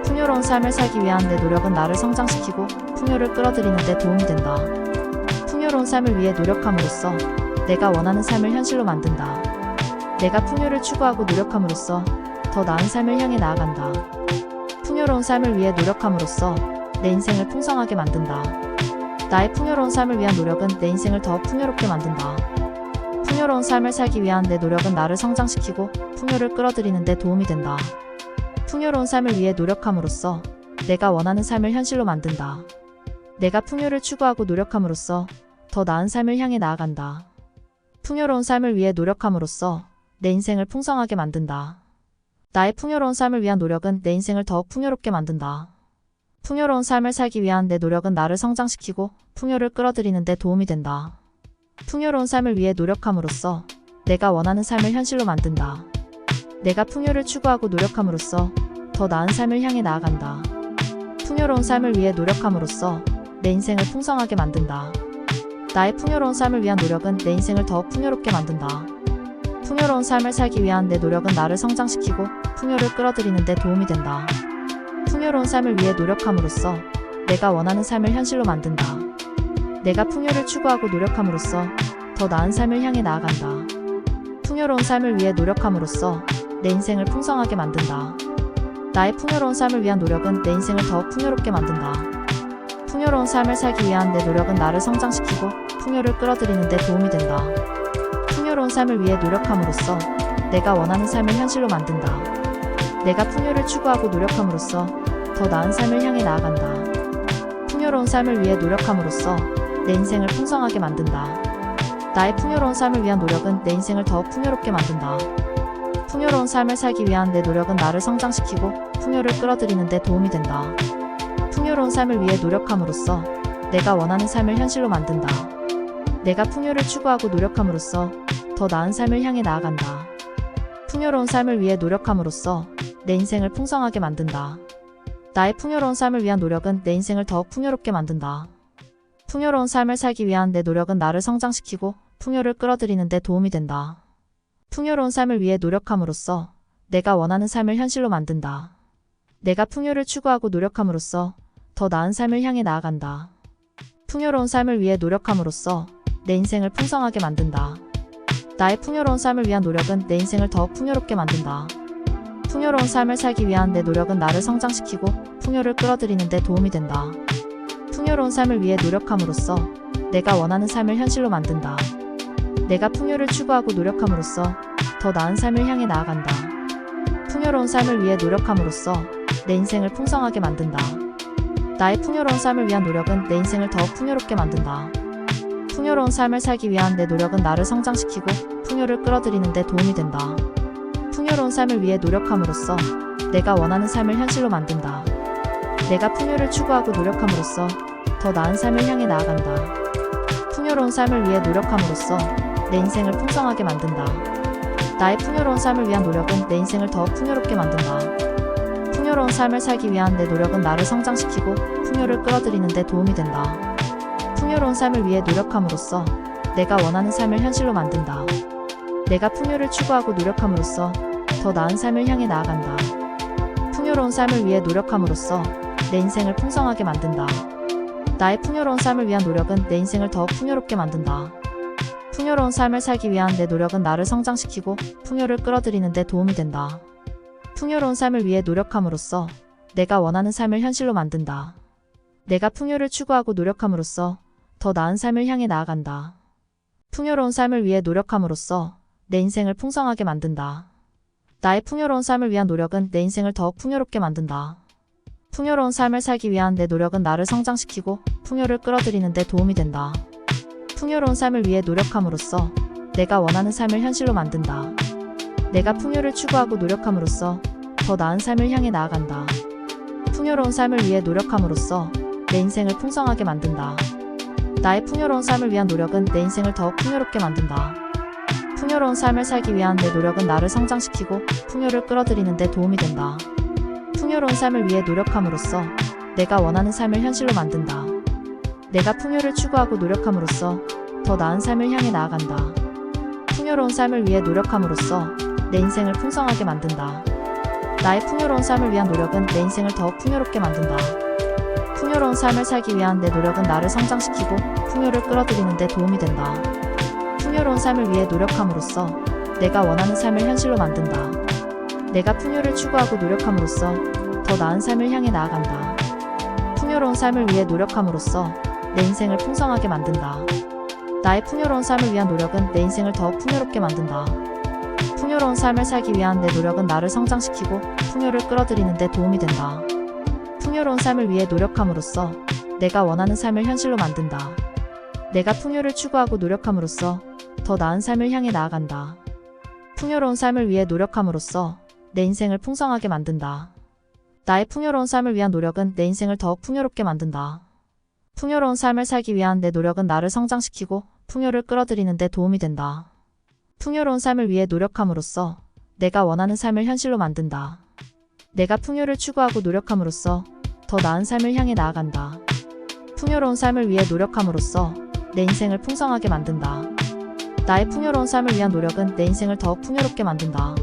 풍요로운 삶을 살기 위한 내 노력은 나를 성장시키고 풍요를 끌어들이는 데 도움이 된다. 풍요로운 삶을 위해 노력함으로써 내가 원하는 삶을 현실로 만든다. 내가 풍요를 추구하고 노력함으로써 더 나은 삶을 향해 나아간다. 풍요로운 삶을 위해 노력함으로써 내 인생을 풍성하게 만든다. 나의 풍요로운 삶을 위한 노력은 내 인생을 더욱 풍요롭게 만든다. 풍요로운 삶을 살기 위한 내 노력은 나를 성장시키고 풍요를 끌어들이는 데 도움이 된다. 풍요로운 삶을 위해 노력함으로써 내가 원하는 삶을 현실로 만든다. 내가 풍요를 추구하고 노력함으로써 더 나은 삶을 향해 나아간다. 풍요로운 삶을 위해 노력함으로써 내 인생을 풍성하게 만든다. 나의 풍요로운 삶을 위한 노력은 내 인생을 더욱 풍요롭게 만든다. 풍요로운 삶을 살기 위한 내 노력은 나를 성장시키고 풍요를 끌어들이는 데 도움이 된다. 풍요로운 삶을 위해 노력함으로써 내가 원하는 삶을 현실로 만든다. 내가 풍요를 추구하고 노력함으로써 더 나은 삶을 향해 나아간다. 풍요로운 삶을 위해 노력함으로써 내 인생을 풍성하게 만든다. 나의 풍요로운 삶을 위한 노력은 내 인생을 더욱 풍요롭게 만든다. 풍요로운 삶을 살기 위한 내 노력은 나를 성장시키고 풍요를 끌어들이는 데 도움이 된다. 풍요로운 삶을 위해 노력함으로써 내가 원하는 삶을 현실로 만든다. 내가 풍요를 추구하고 노력함으로써 더 나은 삶을 향해 나아간다. 풍요로운 삶을 위해 노력함으로써 내 인생을 풍성하게 만든다. 나의 풍요로운 삶을 위한 노력은 내 인생을 더욱 풍요롭게 만든다. 풍요로운 삶을 살기 위한 내 노력은 나를 성장시키고 풍요를 끌어들이는 데 도움이 된다. 풍요로운 삶을 위해 노력함으로써 내가 원하는 삶을 현실로 만든다. 내가 풍요를 추구하고 노력함으로써 더 나은 삶을 향해 나아간다. 풍요로운 삶을 위해 노력함으로써 내 인생을 풍성하게 만든다. 나의 풍요로운 삶을 위한 노력은 내 인생을 더욱 풍요롭게 만든다. 풍요로운 삶을 살기 위한 내 노력은 나를 성장시키고 풍요를 끌어들이는 데 도움이 된다. 풍요로운 삶을 위해 노력함으로써 내가 원하는 삶을 현실로 만든다. 내가 풍요를 추구하고 노력함으로써 더 나은 삶을 향해 나아간다. 풍요로운 삶을 위해 노력함으로써 내 인생을 풍성하게 만든다. 나의 풍요로운 삶을 위한 노력은 내 인생을 더욱 풍요롭게 만든다. 풍요로운 삶을 살기 위한 내 노력은 나를 성장시키고 풍요를 끌어들이는 데 도움이 된다. 풍요로운 삶을 위해 노력함으로써 내가 원하는 삶을 현실로 만든다. 내가 풍요를 추구하고 노력함으로써 더 나은 삶을 향해 나아간다. 풍요로운 삶을 위해 노력함으로써 내 인생을 풍성하게 만든다. 나의 풍요로운 삶을 위한 노력은 내 인생을 더욱 풍요롭게 만든다. 풍요로운 삶을 살기 위한 내 노력은 나를 성장시키고 풍요를 끌어들이는 데 도움이 된다. 풍요로운 삶을 위해 노력함으로써 내가 원하는 삶을 현실로 만든다. 내가 풍요를 추구하고 노력함으로써 더 나은 삶을 향해 나아간다. 풍요로운 삶을 위해 노력함으로써 내 인생을 풍성하게 만든다. 나의 풍요로운 삶을 위한 노력은 내 인생을 더욱 풍요롭게 만든다. 풍요로운 삶을 살기 위한 내 노력은 나를 성장시키고 풍요를 끌어들이는 데 도움이 된다. 풍요로운 삶을 위해 노력함으로써 내가 원하는 삶을 현실로 만든다. 내가 풍요를 추구하고 노력함으로써 더 나은 삶을 향해 나아간다. 풍요로운 삶을 위해 노력함으로써 내 인생을 풍성하게 만든다. 나의 풍요로운 삶을 위한 노력은 내 인생을 더욱 풍요롭게 만든다. 풍요로운 삶을 살기 위한 내 노력은 나를 성장시키고 풍요를 끌어들이는 데 도움이 된다. 풍요로운 삶을 위해 노력함으로써 내가 원하는 삶을 현실로 만든다. 내가 풍요를 추구하고 노력함으로써 더 나은 삶을 향해 나아간다. 풍요로운 삶을 위해 노력함으로써 내 인생을 풍성하게 만든다. 나의 풍요로운 삶을 위한 노력은 내 인생을 더욱 풍요롭게 만든다. 풍요로운 삶을 살기 위한 내 노력은 나를 성장시키고 풍요를 끌어들이는 데 도움이 된다. 풍요로운 삶을 위해 노력함으로써 내가 원하는 삶을 현실로 만든다. 내가 풍요를 추구하고 노력함으로써 더 나은 삶을 향해 나아간다. 풍요로운 삶을 위해 노력함으로써 내 인생을 풍성하게 만든다. 나의 풍요로운 삶을 위한 노력은 내 인생을 더욱 풍요롭게 만든다. 풍요로운 삶을 살기 위한 내 노력은 나를 성장시키고 풍요를 끌어들이는 데 도움이 된다. 풍요로운 삶을 위해 노력함으로써 내가 원하는 삶을 현실로 만든다. 내가 풍요를 추구하고 노력함으로써 더 나은 삶을 향해 나아간다. 풍요로운 삶을 위해 노력함으로써 내 인생을 풍성하게 만든다. 나의 풍요로운 삶을 위한 노력은 내 인생을 더욱 풍요롭게 만든다. 풍요로운 삶을 살기 위한 내 노력은 나를 성장시키고 풍요를 끌어들이는 데 도움이 된다. 풍요로운 삶을 위해 노력함으로써 내가 원하는 삶을 현실로 만든다. 내가 풍요를 추구하고 노력함으로써 더 나은 삶을 향해 나아간다. 풍요로운 삶을 위해 노력함으로써 내 인생을 풍성하게 만든다. 나의 풍요로운 삶을 위한 노력은 내 인생을 더욱 풍요롭게 만든다. 풍요로운 삶을 살기 위한 내 노력은 나를 성장시키고 풍요를 끌어들이는 데 도움이 된다. 풍요로운 삶을 위해 노력함으로써 내가 원하는 삶을 현실로 만든다. 내가 풍요를 추구하고 노력함으로써 더 나은 삶을 향해 나아간다. 풍요로운 삶을 위해 노력함으로써 내 인생을 풍성하게 만든다. 나의 풍요로운 삶을 위한 노력은 내 인생을 더욱 풍요롭게 만든다. 풍요로운 삶을 살기 위한 내 노력은 나를 성장시키고 풍요를 끌어들이는 데 도움이 된다. 풍요로운 삶을 위해 노력함으로써 내가 원하는 삶을 현실로 만든다. 내가 풍요를 추구하고 노력함으로써 더 나은 삶을 향해 나아간다. 풍요로운 삶을 위해 노력함으로써 내 인생을 풍성하게 만든다. 나의 풍요로운 삶을 위한 노력은 내 인생을 더욱 풍요롭게 만든다. 풍요로운 삶을 살기 위한 내 노력은 나를 성장시키고 풍요를 끌어들이는 데 도움이 된다. 풍요로운 삶을 위해 노력함으로써 내가 원하는 삶을 현실로 만든다. 내가 풍요를 추구하고 노력함으로써 더 나은 삶을 향해 나아간다. 풍요로운 삶을 위해 노력함으로써 내 인생을 풍성하게 만든다. 나의 풍요로운 삶을 위한 노력은 내 인생을 더욱 풍요롭게 만든다.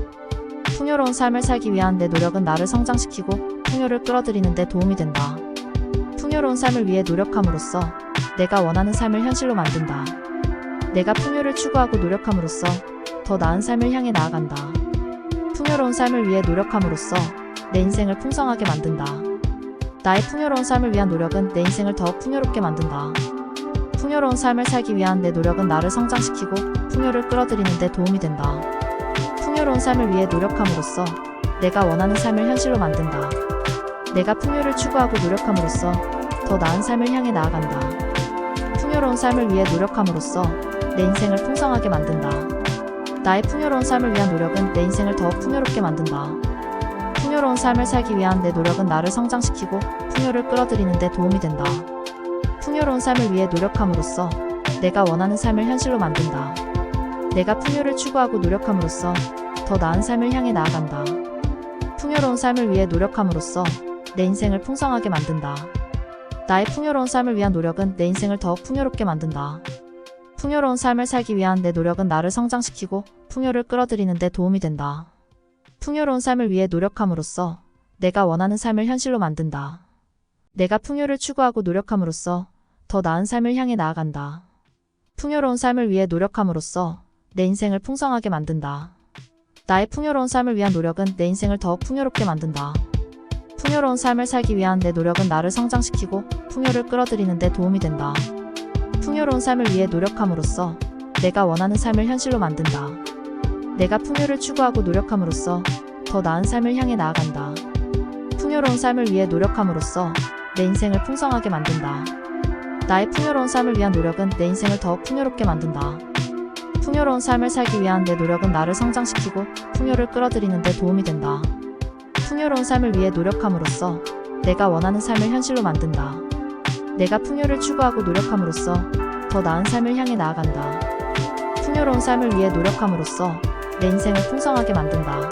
풍요로운 삶을 살기 위한 내 노력은 나를 성장시키고 풍요를 끌어들이는 데 도움이 된다. 풍요로운 삶을 위해 노력함으로써 내가 원하는 삶을 현실로 만든다. 내가 풍요를 추구하고 노력함으로써 더 나은 삶을 향해 나아간다. 풍요로운 삶을 위해 노력함으로써 내 인생을 풍성하게 만든다. 나의 풍요로운 삶을 위한 노력은 내 인생을 더욱 풍요롭게 만든다. 풍요로운 삶을 살기 위한 내 노력은 나를 성장시키고 풍요를 끌어들이는 데 도움이 된다. 풍요로운 삶을 위해 노력함으로써 내가 원하는 삶을 현실로 만든다. 내가 풍요를 추구하고 노력함으로써 더 나은 삶을 향해 나아간다. 풍요로운 삶을 위해 노력함으로써 내 인생을 풍성하게 만든다. 나의 풍요로운 삶을 위한 노력은 내 인생을 더욱 풍요롭게 만든다. 풍요로운 삶을 살기 위한 내 노력은 나를 성장시키고 풍요를 끌어들이는 데 도움이 된다. 풍요로운 삶을 위해 노력함으로써 내가 원하는 삶을 현실로 만든다. 내가 풍요를 추구하고 노력함으로써 더 나은 삶을 향해 나아간다. 풍요로운 삶을 위해 노력함으로써 내 인생을 풍성하게 만든다. 나의 풍요로운 삶을 위한 노력은 내 인생을 더욱 풍요롭게 만든다. 풍요로운 삶을 살기 위한 내 노력은 나를 성장시키고 풍요를 끌어들이는 데 도움이 된다. 풍요로운 삶을 위해 노력함으로써 내가 원하는 삶을 현실로 만든다. 내가 풍요를 추구하고 노력함으로써 더 나은 삶을 향해 나아간다. 풍요로운 삶을 위해 노력함으로써 내 인생을 풍성하게 만든다. 나의 풍요로운 삶을 위한 노력은 내 인생을 더욱 풍요롭게 만든다. 풍요로운 삶을 살기 위한 내 노력은 나를 성장시키고 풍요를 끌어들이는 데 도움이 된다. 풍요로운 삶을 위해 노력함으로써 내가 원하는 삶을 현실로 만든다. 내가 풍요를 추구하고 노력함으로써 더 나은 삶을 향해 나아간다. 풍요로운 삶을 위해 노력함으로써 내 인생을 풍성하게 만든다. 나의 풍요로운 삶을 위한 노력은 내 인생을 더욱 풍요롭게 만든다. 풍요로운 삶을 살기 위한 내 노력은 나를 성장시키고 풍요를 끌어들이는 데 도움이 된다. 풍요로운 삶을 위해 노력함으로써 내가 원하는 삶을 현실로 만든다. 내가 풍요를 추구하고 노력함으로써 더 나은 삶을 향해 나아간다. 풍요로운 삶을 위해 노력함으로써 내 인생을 풍성하게 만든다.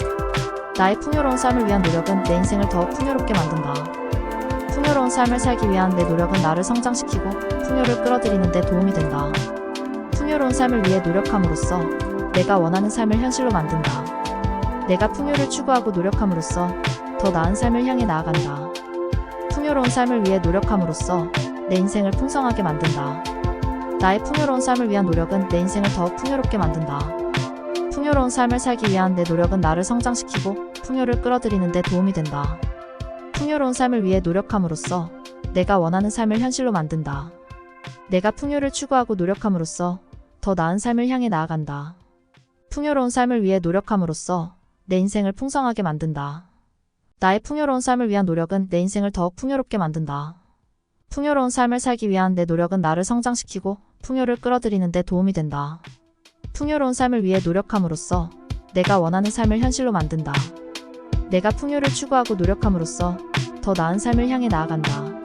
나의 풍요로운 삶을 위한 노력은 내 인생을 더욱 풍요롭게 만든다. 풍요로운 삶을 살기 위한 내 노력은 나를 성장시키고 풍요를 끌어들이는 데 도움이 된다. 풍요로운 삶을 위해 노력함으로써 내가 원하는 삶을 현실로 만든다. 내가 풍요를 추구하고 노력함으로써 더 나은 삶을 향해 나아간다. 풍요로운 삶을 위해 노력함으로써 내 인생을 풍성하게 만든다. 나의 풍요로운 삶을 위한 노력은 내 인생을 더욱 풍요롭게 만든다. 풍요로운 삶을 살기 위한 내 노력은 나를 성장시키고 풍요를 끌어들이는 데 도움이 된다. 풍요로운 삶을 위해 노력함으로써 내가 원하는 삶을 현실로 만든다. 내가 풍요를 추구하고 노력함으로써 더 나은 삶을 향해 나아간다. 풍요로운 삶을 위해 노력함으로써 내 인생을 풍성하게 만든다. 나의 풍요로운 삶을 위한 노력은 내 인생을 더욱 풍요롭게 만든다. 풍요로운 삶을 살기 위한 내 노력은 나를 성장시키고 풍요를 끌어들이는 데 도움이 된다. 풍요로운 삶을 위해 노력함으로써 내가 원하는 삶을 현실로 만든다. 내가 풍요를 추구하고 노력함으로써 더 나은 삶을 향해 나아간다.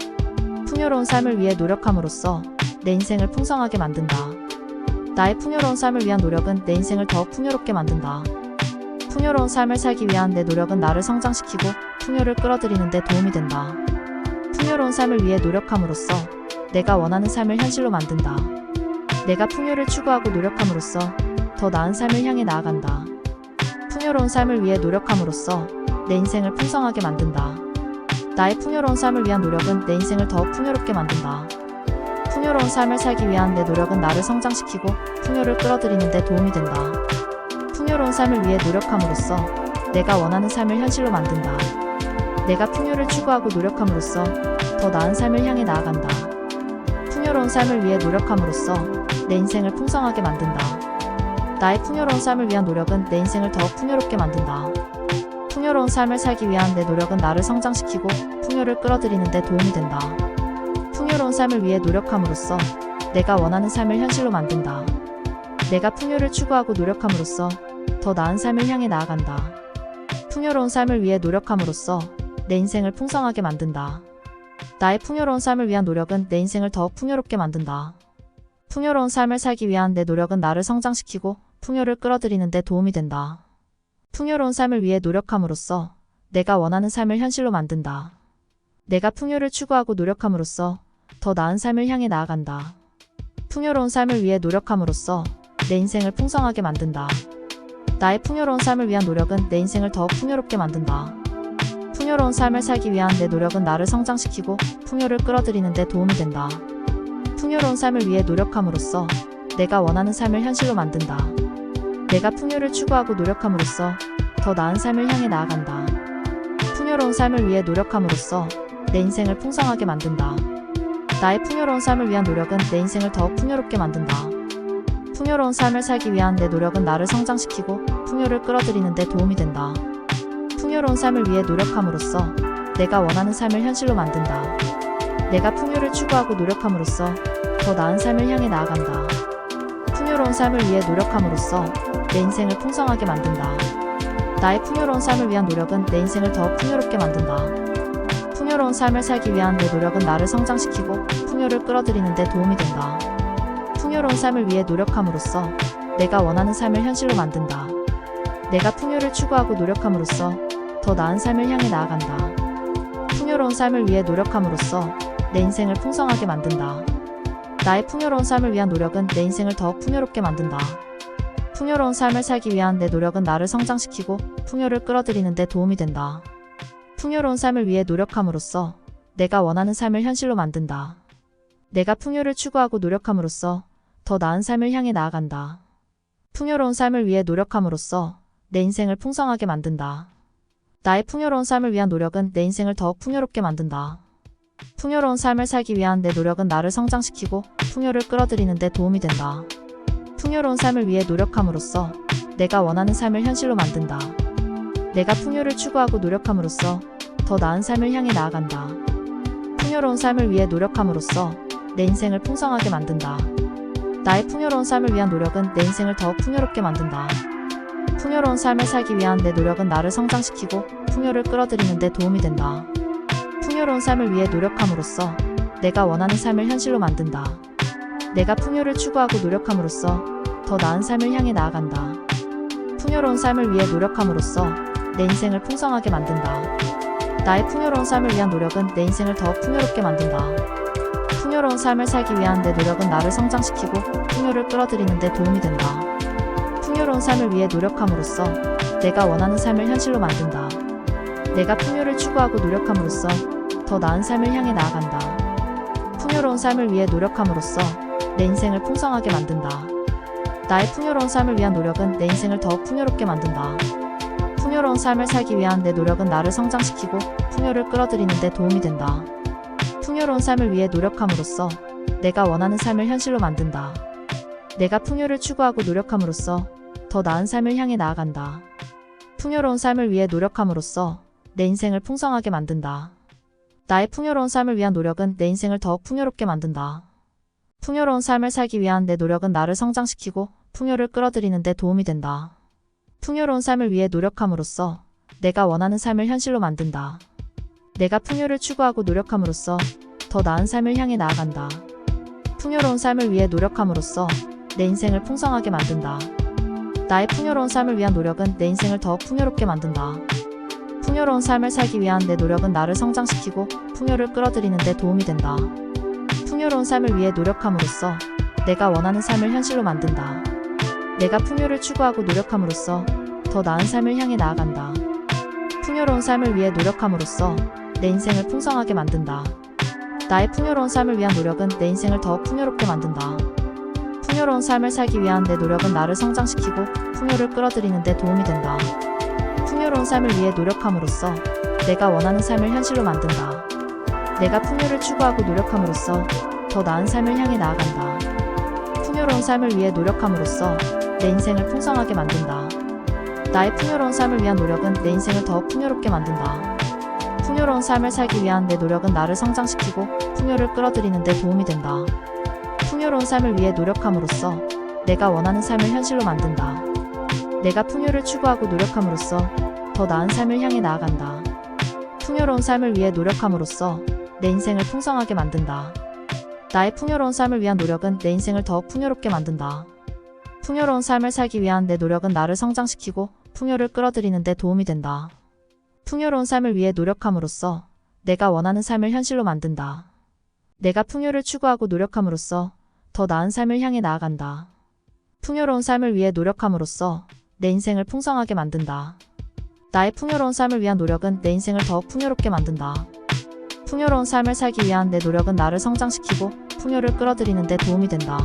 풍요로운 삶을 위해 노력함으로써 내 인생을 풍성하게 만든다. 나의 풍요로운 삶을 위한 노력은 내 인생을 더욱 풍요롭게 만든다. 풍요로운 삶을 살기 위한 내 노력은 나를 성장시키고 풍요를 끌어들이는 데 도움이 된다. 풍요로운 삶을 위해 노력함으로써 내가 원하는 삶을 현실로 만든다. 내가 풍요를 추구하고 노력함으로써 더 나은 삶을 향해 나아간다. 풍요로운 삶을 위해 노력함으로써 내 인생을 풍성하게 만든다. 나의 풍요로운 삶을 위한 노력은 내 인생을 더욱 풍요롭게 만든다. 풍요로운 삶을 살기 위한 내 노력은 나를 성장시키고 풍요를 끌어들이는 데 도움이 된다. 풍요로운 삶을 위해 노력함으로써 내가 원하는 삶을 현실로 만든다. 내가 풍요를 추구하고 노력함으로써 더 나은 삶을 향해 나아간다. 풍요로운 삶을 위해 노력함으로써 내 인생을 풍성하게 만든다. 나의 풍요로운 삶을 위한 노력은 내 인생을 더욱 풍요롭게 만든다. 풍요로운 삶을 살기 위한 내 노력은 나를 성장시키고 풍요를 끌어들이는 데 도움이 된다. 풍요로운 삶을 위해 노력함으로써 내가 원하는 삶을 현실로 만든다. 내가 풍요를 추구하고 노력함으로써 더 나은 삶을 향해 나아간다. 풍요로운 삶을 위해 노력함으로써 내 인생을 풍성하게 만든다. 나의 풍요로운 삶을 위한 노력은 내 인생을 더욱 풍요롭게 만든다. 풍요로운 삶을 살기 위한 내 노력은 나를 성장시키고 풍요를 끌어들이는 데 도움이 된다. 풍요로운 삶을 위해 노력함으로써 내가 원하는 삶을 현실로 만든다. 내가 풍요를 추구하고 노력함으로써 더 나은 삶을 향해 나아간다. 풍요로운 삶을 위해 노력함으로써 내 인생을 풍성하게 만든다. 나의 풍요로운 삶을 위한 노력은 내 인생을 더욱 풍요롭게 만든다. 풍요로운 삶을 살기 위한 내 노력은 나를 성장시키고 풍요를 끌어들이는 데 도움이 된다. 풍요로운 삶을 위해 노력함으로써 내가 원하는 삶을 현실로 만든다. 내가 풍요를 추구하고 노력함으로써 더 나은 삶을 향해 나아간다. 풍요로운 삶을 위해 노력함으로써 내 인생을 풍성하게 만든다. 나의 풍요로운 삶을 위한 노력은 내 인생을 더욱 풍요롭게 만든다. 풍요로운 삶을 살기 위한 내 노력은 나를 성장시키고 풍요를 끌어들이는 데 도움이 된다. 풍요로운 삶을 위해 노력함으로써 내가 원하는 삶을 현실로 만든다. 내가 풍요를 추구하고 노력함으로써 더 나은 삶을 향해 나아간다. 풍요로운 삶을 위해 노력함으로써 내 인생을 풍성하게 만든다. 나의 풍요로운 삶을 위한 노력은 내 인생을 더 풍요롭게 만든다. 풍요로운 삶을 살기 위한 내 노력은 나를 성장시키고 풍요를 끌어들이는 데 도움이 된다. 풍요로운 삶을 위해 노력함으로써 내가 원하는 삶을 현실로 만든다. 내가 풍요를 추구하고 노력함으로써 더 나은 삶을 향해 나아간다. 풍요로운 삶을 위해 노력함으로써 내 인생을 풍성하게 만든다. 나의 풍요로운 삶을 위한 노력은 내 인생을 더 풍요롭게 만든다. 풍요로운 삶을 살기 위한 내 노력은 나를 성장시키고 풍요를 끌어들이는 데 도움이 된다. 풍요로운 삶을 위해 노력함으로써 내가 원하는 삶을 현실로 만든다. 내가 풍요를 추구하고 노력함으로써 더 나은 삶을 향해 나아간다. 풍요로운 삶을 위해 노력함으로써 내 인생을 풍성하게 만든다. 나의 풍요로운 삶을 위한 노력은 내 인생을 더 풍요롭게 만든다. 풍요로운 삶을 살기 위한 내 노력은 나를 성장시키고 풍요를 끌어들이는 데 도움이 된다. 풍요로운 삶을 위해 노력함으로써 내가 원하는 삶을 현실로 만든다. 내가 풍요를 추구하고 노력함으로써 더 나은 삶을 향해 나아간다. 풍요로운 삶을 위해 노력함으로써 내 인생을 풍성하게 만든다. 나의 풍요로운 삶을 위한 노력은 내 인생을 더 풍요롭게 만든다. 풍요로운 삶을 살기 위한 내 노력은 나를 성장시키고 풍요를 끌어들이는 데 도움이 된다. 풍요로운 삶을 위해 노력함으로써 내가 원하는 삶을 현실로 만든다. 내가 풍요를 추구하고 노력함으로써 더 나은 삶을 향해 나아간다. 풍요로운 삶을 위해 노력함으로써 내 인생을 풍성하게 만든다. 나의 풍요로운 삶을 위한 노력은 내 인생을 더 풍요롭게 만든다. 풍요로운 삶을 살기 위한 내 노력은 나를 성장시키고 풍요를 끌어들이는 데 도움이 된다. 풍요로운 삶을 위해 노력함으로써 내가 원하는 삶을 현실로 만든다. 내가 풍요를 추구하고 노력함으로써 더 나은 삶을 향해 나아간다. 풍요로운 삶을 위해 노력함으로써 내 인생을 풍성하게 만든다. 나의 풍요로운 삶을 위한 노력은 내 인생을 더 풍요롭게 만든다. 풍요로운 삶을 살기 위한 내 노력은 나를 성장시키고 풍요를 끌어들이는 데 도움이 된다. 풍요로운 삶을 위해 노력함으로써 내가 원하는 삶을 현실로 만든다. 내가 풍요를 추구하고 노력함으로써 더 나은 삶을 향해 나아간다. 풍요로운 삶을 위해 노력함으로써 내 인생을 풍성하게 만든다. 나의 풍요로운 삶을 위한 노력은 내 인생을 더 풍요롭게 만든다. 풍요로운 삶을 살기 위한 내 노력은 나를 성장시키고 풍요를 끌어들이는 데 도움이 된다. 풍요로운 삶을 위해 노력함으로써 내가 원하는 삶을 현실로 만든다. 내가 풍요를 추구하고 노력함으로써 더 나은 삶을 향해 나아간다. 풍요로운 삶을 위해 노력함으로써 내 인생을 풍성하게 만든다. 나의 풍요로운 삶을 위한 노력은 내 인생을 더 풍요롭게 만든다. 풍요로운 삶을 살기 위한 내 노력은 나를 성장시키고 풍요를 끌어들이는 데 도움이 된다. 풍요로운 삶을 위해 노력함으로써 내가 원하는 삶을 현실로 만든다. 내가 풍요를 추구하고 노력함으로써 더 나은 삶을 향해 나아간다. 풍요로운 삶을 위해 노력함으로써 내 인생을 풍성하게 만든다. 나의 풍요로운 삶을 위한 노력은 내 인생을 더 풍요롭게 만든다. 풍요로운 삶을 살기 위한 내 노력은 나를 성장시키고 풍요를 끌어들이는 데 도움이 된다. 풍요로운 삶을 위해 노력함으로써 내가 원하는 삶을 현실로 만든다. 내가 풍요를 추구하고 노력함으로써 더 나은 삶을 향해 나아간다. 풍요로운 삶을 위해 노력함으로써 내 인생을 풍성하게 만든다. 나의 풍요로운 삶을 위한 노력은 내 인생을 더 풍요롭게 만든다. 풍요로운 삶을 살기 위한 내 노력은 나를 성장시키고 풍요를 끌어들이는 데 도움이 된다. 풍요로운 삶을 위해 노력함으로써 내가 원하는 삶을 현실로 만든다. 내가 풍요를 추구하고 노력함으로써 더 나은 삶을 향해 나아간다. 풍요로운 삶을 위해 노력함으로써 내 인생을 풍성하게 만든다. 나의 풍요로운 삶을 위한 노력은 내 인생을 더 풍요롭게 만든다. 풍요로운 삶을 살기 위한 내 노력은 나를 성장시키고 풍요를 끌어들이는 데 도움이 된다. 풍요로운 삶을 위해 노력함으로써 내가 원하는 삶을 현실로 만든다. 내가 풍요를 추구하고 노력함으로써 더 나은 삶을 향해 나아간다. 풍요로운 삶을 위해 노력함으로써 내 인생을 풍성하게 만든다. 나의 풍요로운 삶을 위한 노력은 내 인생을 더 풍요롭게 만든다. 풍요로운 삶을 살기 위한 내 노력은 나를 성장시키고 풍요를 끌어들이는 데 도움이 된다.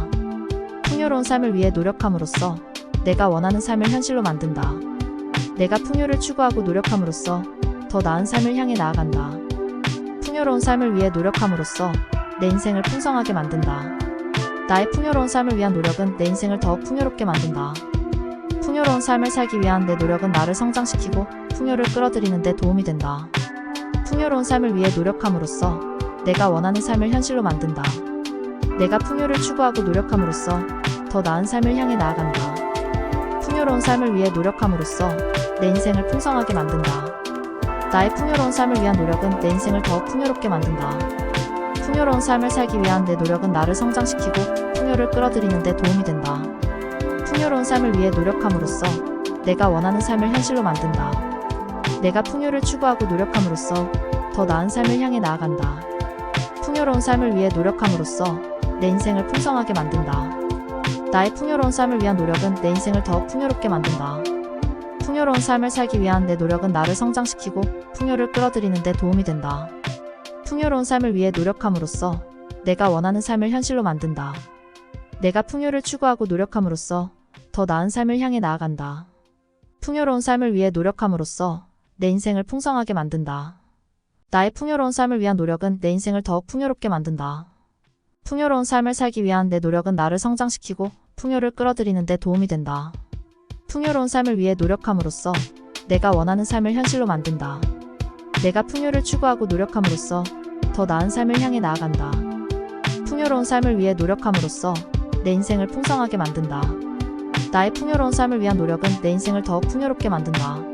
풍요로운 삶을 위해 노력함으로써 내가 원하는 삶을 현실로 만든다. 내가 풍요를 추구하고 노력함으로써 더 나은 삶을 향해 나아간다. 풍요로운 삶을 위해 노력함으로써 내 인생을 풍성하게 만든다. 나의 풍요로운 삶을 위한 노력은 내 인생을 더 풍요롭게 만든다. 풍요로운 삶을 살기 위한 내 노력은 나를 성장시키고 풍요를 끌어들이는 데 도움이 된다. 풍요로운 삶을 위해 노력함으로써 내가 원하는 삶을 현실로 만든다. 내가 풍요를 추구하고 노력함으로써 더 나은 삶을 향해 나아간다. 풍요로운 삶을 위해 노력함으로써 내 인생을 풍성하게 만든다. 나의 풍요로운 삶을 위한 노력은 내 인생을 더욱 풍요롭게 만든다. 풍요로운 삶을 살기 위한 내 노력은 나를 성장시키고 풍요를 끌어들이는 데 도움이 된다. 풍요로운 삶을 위해 노력함으로써 내가 원하는 삶을 현실로 만든다. 내가 풍요를 추구하고 노력함으로써 더 나은 삶을 향해 나아간다. 풍요로운 삶을 위해 노력함으로써 내 인생을 풍성하게 만든다. 나의 풍요로운 삶을 위한 노력은 내 인생을 더욱 풍요롭게 만든다. 풍요로운 삶을 살기 위한 내 노력은 나를 성장시키고 풍요를 끌어들이는 데 도움이 된다. 풍요로운 삶을 위해 노력함으로써 내가 원하는 삶을 현실로 만든다. 내가 풍요를 추구하고 노력함으로써 더 나은 삶을 향해 나아간다. 풍요로운 삶을 위해 노력함으로써 내 인생을 풍성하게 만든다. 나의 풍요로운 삶을 위한 노력은 내 인생을 더욱 풍요롭게 만든다. 풍요로운 삶을 살기 위한 내 노력은 나를 성장시키고 풍요를 끌어들이는 데 도움이 된다. 풍요로운 삶을 위해 노력함으로써 내가 원하는 삶을 현실로 만든다. 내가 풍요를 추구하고 노력함으로써 더 나은 삶을 향해 나아간다. 풍요로운 삶을 위해 노력함으로써 내 인생을 풍성하게 만든다. 나의 풍요로운 삶을 위한 노력은 내 인생을 더욱 풍요롭게 만든다.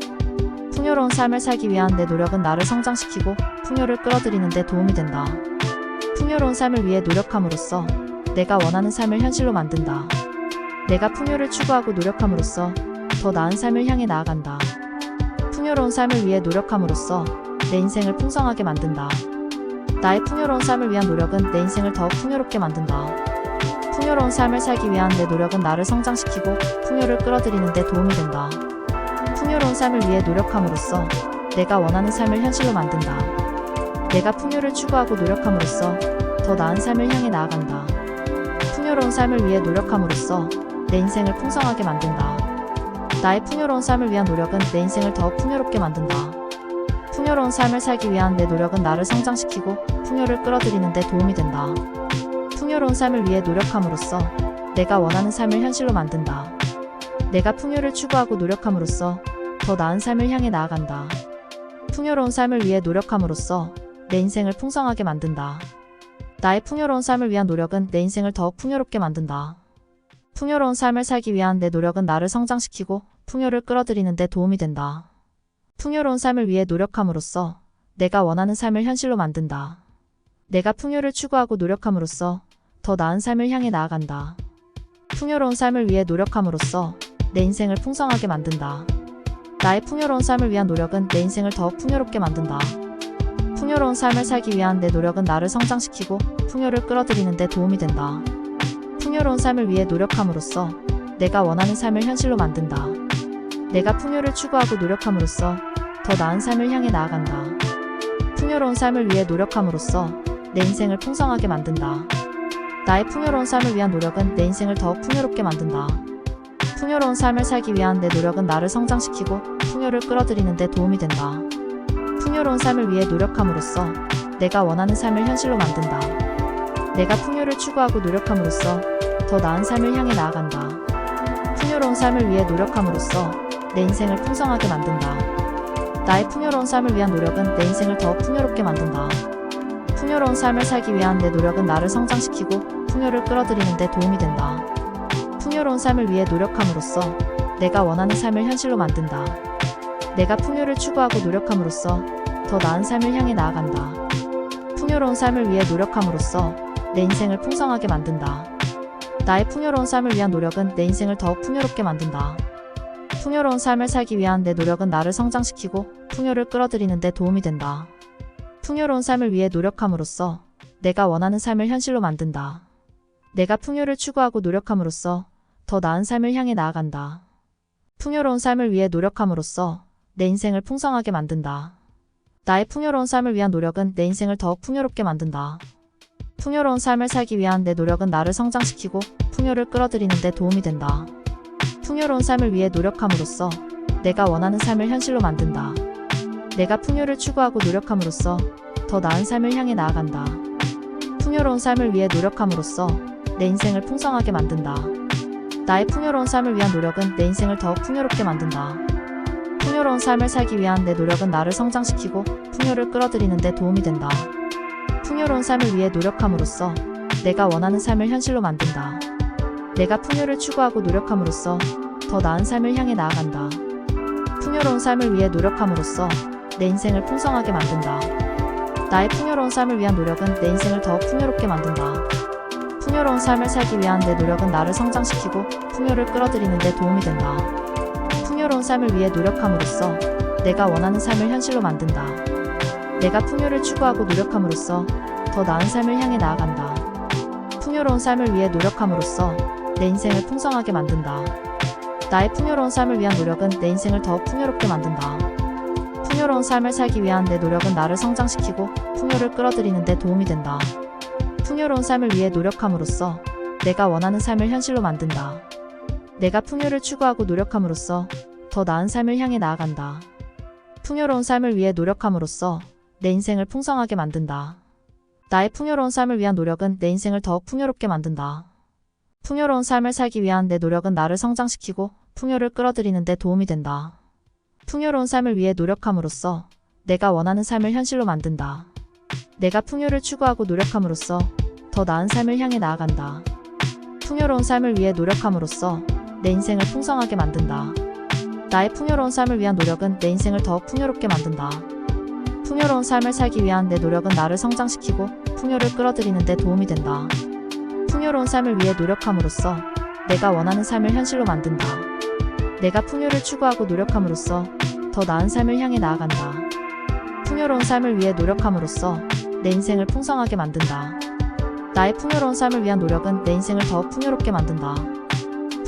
풍요로운 삶을 살기 위한 내 노력은 나를 성장시키고 풍요를 끌어들이는 데 도움이 된다. 풍요로운 삶을 위해 노력함으로써 내가 원하는 삶을 현실로 만든다. 내가 풍요를 추구하고 노력함으로써 더 나은 삶을 향해 나아간다. 풍요로운 삶을 위해 노력함으로써 내 인생을 풍성하게 만든다. 나의 풍요로운 삶을 위한 노력은 내 인생을 더욱 풍요롭게 만든다. 풍요로운 삶을 살기 위한 내 노력은 나를 성장시키고 풍요를 끌어들이는 데 도움이 된다. 풍요로운 삶을 위해 노력함으로써 내가 원하는 삶을 현실로 만든다. 내가 풍요를 추구하고 노력함으로써 더 나은 삶을 향해 나아간다. 풍요로운 삶을 위해 노력함으로써 내 인생을 풍성하게 만든다. 나의 풍요로운 삶을 위한 노력은 내 인생을 더욱 풍요롭게 만든다. 풍요로운 삶을 살기 위한 내 노력은 나를 성장시키고 풍요를 끌어들이는 데 도움이 된다. 풍요로운 삶을 위해 노력함으로써 내가 원하는 삶을 현실로 만든다. 내가 풍요를 추구하고 노력함으로써 더 나은 삶을 향해 나아간다. 풍요로운 삶을 위해 노력함으로써 내 인생을 풍성하게 만든다. 나의 풍요로운 삶을 위한 노력은 내 인생을 더욱 풍요롭게 만든다. 풍요로운 삶을 살기 위한 내 노력은 나를 성장시키고 풍요를 끌어들이는 데 도움이 된다. 풍요로운 삶을 위해 노력함으로써 내가 원하는 삶을 현실로 만든다. 내가 풍요를 추구하고 노력함으로써 더 나은 삶을 향해 나아간다. 풍요로운 삶을 위해 노력함으로써 내 인생을 풍성하게 만든다. 나의 풍요로운 삶을 위한 노력은 내 인생을 더욱 풍요롭게 만든다. 풍요로운 삶을 살기 위한 내 노력은 나를 성장시키고 풍요를 끌어들이는 데 도움이 된다. 풍요로운 삶을 위해 노력함으로써 내가 원하는 삶을 현실로 만든다. 내가 풍요를 추구하고 노력함으로써 더 나은 삶을 향해 나아간다. 풍요로운 삶을 위해 노력함으로써 내 인생을 풍성하게 만든다. 나의 풍요로운 삶을 위한 노력은 내 인생을 더욱 풍요롭게 만든다. 풍요로운 삶을 살기 위한 내 노력은 나를 성장시키고 풍요를 끌어들이는 데 도움이 된다. 풍요로운 삶을 위해 노력함으로써 내가 원하는 삶을 현실로 만든다. 내가 풍요를 추구하고 노력함으로써 더 나은 삶을 향해 나아간다. 풍요로운 삶을 위해 노력함으로써 내 인생을 풍성하게 만든다. 나의 풍요로운 삶을 위한 노력은 내 인생을 더욱 풍요롭게 만든다. 풍요로운 삶을 살기 위한 내 노력은 나를 성장시키고 풍요를 끌어들이는 데 도움이 된다. 풍요로운 삶을 위해 노력함으로써 내가 원하는 삶을 현실로 만든다. 내가 풍요를 추구하고 노력함으로써 더 나은 삶을 향해 나아간다. 풍요로운 삶을 위해 노력함으로써 내 인생을 풍성하게 만든다. 나의 풍요로운 삶을 위한 노력은 내 인생을 더욱 풍요롭게 만든다. 풍요로운 삶을 살기 위한 내 노력은 나를 성장시키고 풍요를 끌어들이는 데 도움이 된다. 풍요로운 삶을 위해 노력함으로써 내가 원하는 삶을 현실로 만든다. 내가 풍요를 추구하고 노력함으로써 더 나은 삶을 향해 나아간다. 풍요로운 삶을 위해 노력함으로써 내 인생을 풍성하게 만든다. 나의 풍요로운 삶을 위한 노력은 내 인생을 더욱 풍요롭게 만든다. 풍요로운 삶을 살기 위한 내 노력은 나를 성장시키고 풍요를 끌어들이는 데 도움이 된다. 풍요로운 삶을 위해 노력함으로써 내가 원하는 삶을 현실로 만든다. 내가 풍요를 추구하고 노력함으로써 더 나은 삶을 향해 나아간다. 풍요로운 삶을 위해 노력함으로써 내 인생을 풍성하게 만든다. 나의 풍요로운 삶을 위한 노력은 내 인생을 더욱 풍요롭게 만든다. 풍요로운 삶을 살기 위한 내 노력은 나를 성장시키고 풍요를 끌어들이는 데 도움이 된다. 풍요로운 삶을 위해 노력함으로써 내가 원하는 삶을 현실로 만든다. 내가 풍요를 추구하고 노력함으로써 더 나은 삶을 향해 나아간다. 풍요로운 삶을 위해 노력함으로써 내 인생을 풍성하게 만든다. 나의 풍요로운 삶을 위한 노력은 내 인생을 더욱 풍요롭게 만든다. 풍요로운 삶을 살기 위한 내 노력은 나를 성장시키고 풍요를 끌어들이는 데 도움이 된다. 풍요로운 삶을 위해 노력함으로써 내가 원하는 삶을 현실로 만든다. 내가 풍요를 추구하고 노력함으로써 더 나은 삶을 향해 나아간다. 풍요로운 삶을 위해 노력함으로써 내 인생을 풍성하게 만든다. 나의 풍요로운 삶을 위한 노력은 내 인생을 더욱 풍요롭게 만든다. 풍요로운 삶을 살기 위한 내 노력은 나를 성장시키고 풍요를 끌어들이는 데 도움이 된다. 풍요로운 삶을 위해 노력함으로써 내가 원하는 삶을 현실로 만든다. 내가 풍요를 추구하고 노력함으로써 더 나은 삶을 향해 나아간다. 풍요로운 삶을 위해 노력함으로써 내 인생을 풍성하게 만든다. 나의 풍요로운 삶을 위한 노력은 내 인생을 더욱 풍요롭게 만든다. 풍요로운 삶을 살기 위한 내 노력은 나를 성장시키고 풍요를 끌어들이는 데 도움이 된다. 풍요로운 삶을 위해 노력함으로써 내가 원하는 삶을 현실로 만든다. 내가 풍요를 추구하고 노력함으로써 더 나은 삶을 향해 나아간다. 풍요로운 삶을 위해 노력함으로써 내 인생을 풍성하게 만든다. 나의 풍요로운 삶을 위한 노력은 내 인생을 더욱 풍요롭게 만든다. 풍요로운 삶을 살기 위한 내 노력은 나를 성장시키고 풍요를 끌어들이는 데 도움이 된다. 풍요로운 삶을 위해 노력함으로써 내가 원하는 삶을 현실로 만든다. 내가 풍요를 추구하고 노력함으로써 더 나은 삶을 향해 나아간다. 풍요로운 삶을 위해 노력함으로써 내 인생을 풍성하게 만든다. 나의 풍요로운 삶을 위한 노력은 내 인생을 더욱 풍요롭게 만든다.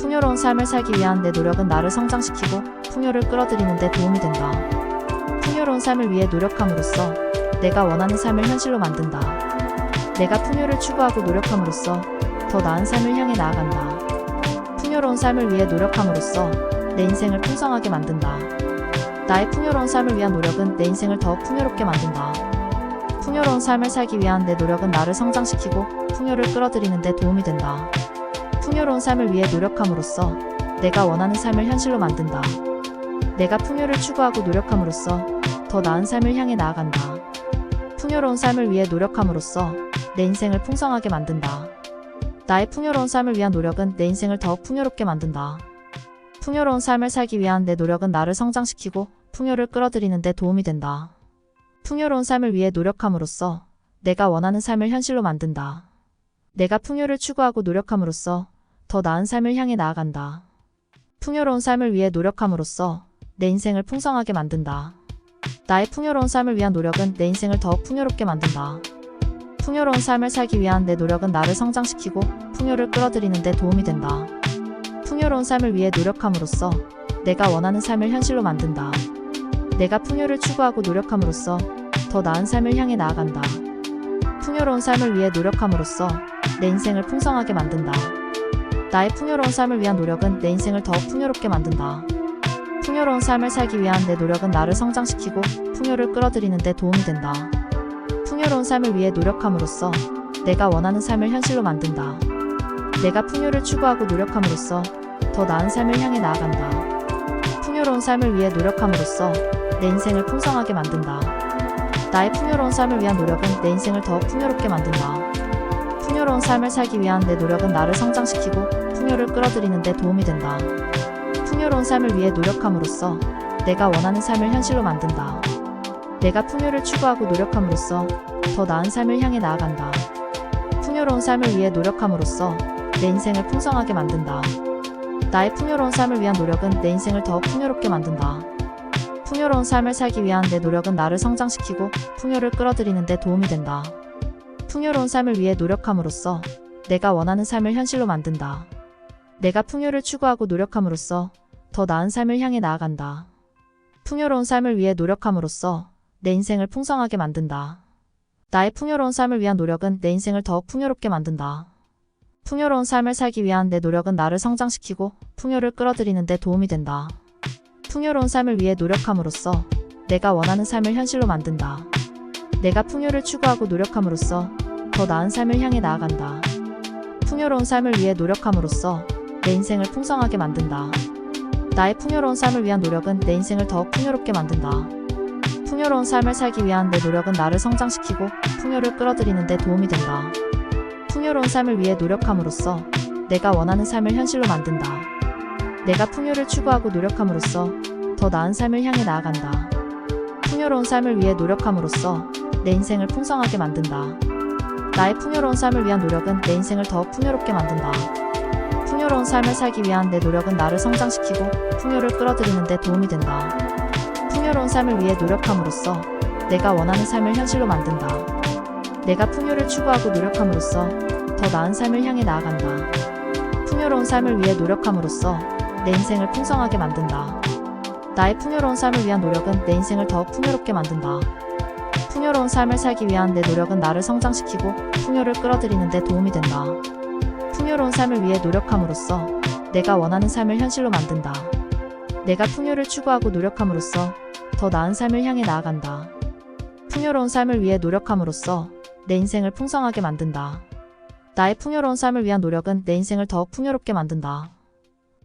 풍요로운 삶을 살기 위한 내 노력은 나를 성장시키고 풍요를 끌어들이는 데 도움이 된다. 풍요로운 삶을 위해 노력함으로써 내가 원하는 삶을 현실로 만든다. 내가 풍요를 추구하고 노력함으로써 더 나은 삶을 향해 나아간다. 풍요로운 삶을 위해 노력함으로써 내 인생을 풍성하게 만든다. 나의 풍요로운 삶을 위한 노력은 내 인생을 더욱 풍요롭게 만든다. 풍요로운 삶을 살기 위한 내 노력은 나를 성장시키고 풍요를 끌어들이는 데 도움이 된다. 풍요로운 삶을 위해 노력함으로써 내가 원하는 삶을 현실로 만든다. 내가 풍요를 추구하고 노력함으로써 더 나은 삶을 향해 나아간다. 풍요로운 삶을 위해 노력함으로써 내 인생을 풍성하게 만든다. 나의 풍요로운 삶을 위한 노력은 내 인생을 더욱 풍요롭게 만든다. 풍요로운 삶을 살기 위한 내 노력은 나를 성장시키고 풍요를 끌어들이는 데 도움이 된다. 풍요로운 삶을 위해 노력함으로써 내가 원하는 삶을 현실로 만든다. 내가 풍요를 추구하고 노력함으로써 더 나은 삶을 향해 나아간다. 풍요로운 삶을 위해 노력함으로써 내 인생을 풍성하게 만든다. 나의 풍요로운 삶을 위한 노력은 내 인생을 더욱 풍요롭게 만든다. 풍요로운 삶을 살기 위한 내 노력은 나를 성장시키고 풍요를 끌어들이는 데 도움이 된다. 풍요로운 삶을 위해 노력함으로써 내가 원하는 삶을 현실로 만든다. 내가 풍요를 추구하고 노력함으로써 더 나은 삶을 향해 나아간다. 풍요로운 삶을 위해 노력함으로써 내 인생을 풍성하게 만든다. 나의 풍요로운 삶을 위한 노력은 내 인생을 더욱 풍요롭게 만든다. 풍요로운 삶을 살기 위한 내 노력은 나를 성장시키고 풍요를 끌어들이는 데 도움이 된다. 풍요로운 삶을 위해 노력함으로써 내가 원하는 삶을 현실로 만든다. 내가 풍요를 추구하고 노력함으로써 더 나은 삶을 향해 나아간다. 풍요로운 삶을 위해 노력함으로써 내 인생을 풍성하게 만든다. 나의 풍요로운 삶을 위한 노력은 내 인생을 더욱 풍요롭게 만든다. 풍요로운 삶을 살기 위한 내 노력은 나를 성장시키고 풍요를 끌어들이는 데 도움이 된다. 풍요로운 삶을 위해 노력함으로써 내가 원하는 삶을 현실로 만든다. 내가 풍요를 추구하고 노력함으로써 더 나은 삶을 향해 나아간다. 풍요로운 삶을 위해 노력함으로써 내 인생을 풍성하게 만든다. 나의 풍요로운 삶을 위한 노력은 내 인생을 더욱 풍요롭게 만든다. 풍요로운 삶을 살기 위한 내 노력은 나를 성장시키고 풍요를 끌어들이는 데 도움이 된다. 풍요로운 삶을 위해 노력함으로써 내가 원하는 삶을 현실로 만든다. 내가 풍요를 추구하고 노력함으로써 더 나은 삶을 향해 나아간다. 풍요로운 삶을 위해 노력함으로써 내 인생을 풍성하게 만든다. 나의 풍요로운 삶을 위한 노력은 내 인생을 더욱 풍요롭게 만든다. 풍요로운 삶을 살기 위한 내 노력은 나를 성장시키고 풍요를 끌어들이는 데 도움이 된다. 풍요로운 삶을 위해 노력함으로써 내가 원하는 삶을 현실로 만든다. 내가 풍요를 추구하고 노력함으로써 더 나은 삶을 향해 나아간다. 풍요로운 삶을 위해 노력함으로써 내 인생을 풍성하게 만든다. 나의 풍요로운 삶을 위한 노력은 내 인생을 더욱 풍요롭게 만든다. 풍요로운 삶을 살기 위한 내 노력은 나를 성장시키고 풍요를 끌어들이는 데 도움이 된다. 풍요로운 삶을 위해 노력함으로써 내가 원하는 삶을 현실로 만든다. 내가 풍요를 추구하고 노력함으로써 더 나은 삶을 향해 나아간다. 풍요로운 삶을 위해 노력함으로써 내 인생을 풍성하게 만든다. 나의 풍요로운 삶을 위한 노력은 내 인생을 더욱 풍요롭게 만든다. 풍요로운 삶을 살기 위한 내 노력은 나를 성장시키고 풍요를 끌어들이는 데 도움이 된다. 풍요로운 삶을 위해 노력함으로써 내가 원하는 삶을 현실로 만든다. 내가 풍요를 추구하고 노력함으로써 더 나은 삶을 향해 나아간다. 풍요로운 삶을 위해 노력함으로써 내 인생을 풍성하게 만든다. 나의 풍요로운 삶을 위한 노력은 내 인생을 더욱 풍요롭게 만든다. 풍요로운 삶을 살기 위한 내 노력은 나를 성장시키고 풍요를 끌어들이는 데 도움이 된다. 풍요로운 삶을 위해 노력함으로써 내가 원하는 삶을 현실로 만든다. 내가 풍요를 추구하고 노력함으로써 더 나은 삶을 향해 나아간다. 풍요로운 삶을 위해 노력함으로써 내 인생을 풍성하게 만든다. 나의 풍요로운 삶을 위한 노력은 내 인생을 더욱 풍요롭게 만든다.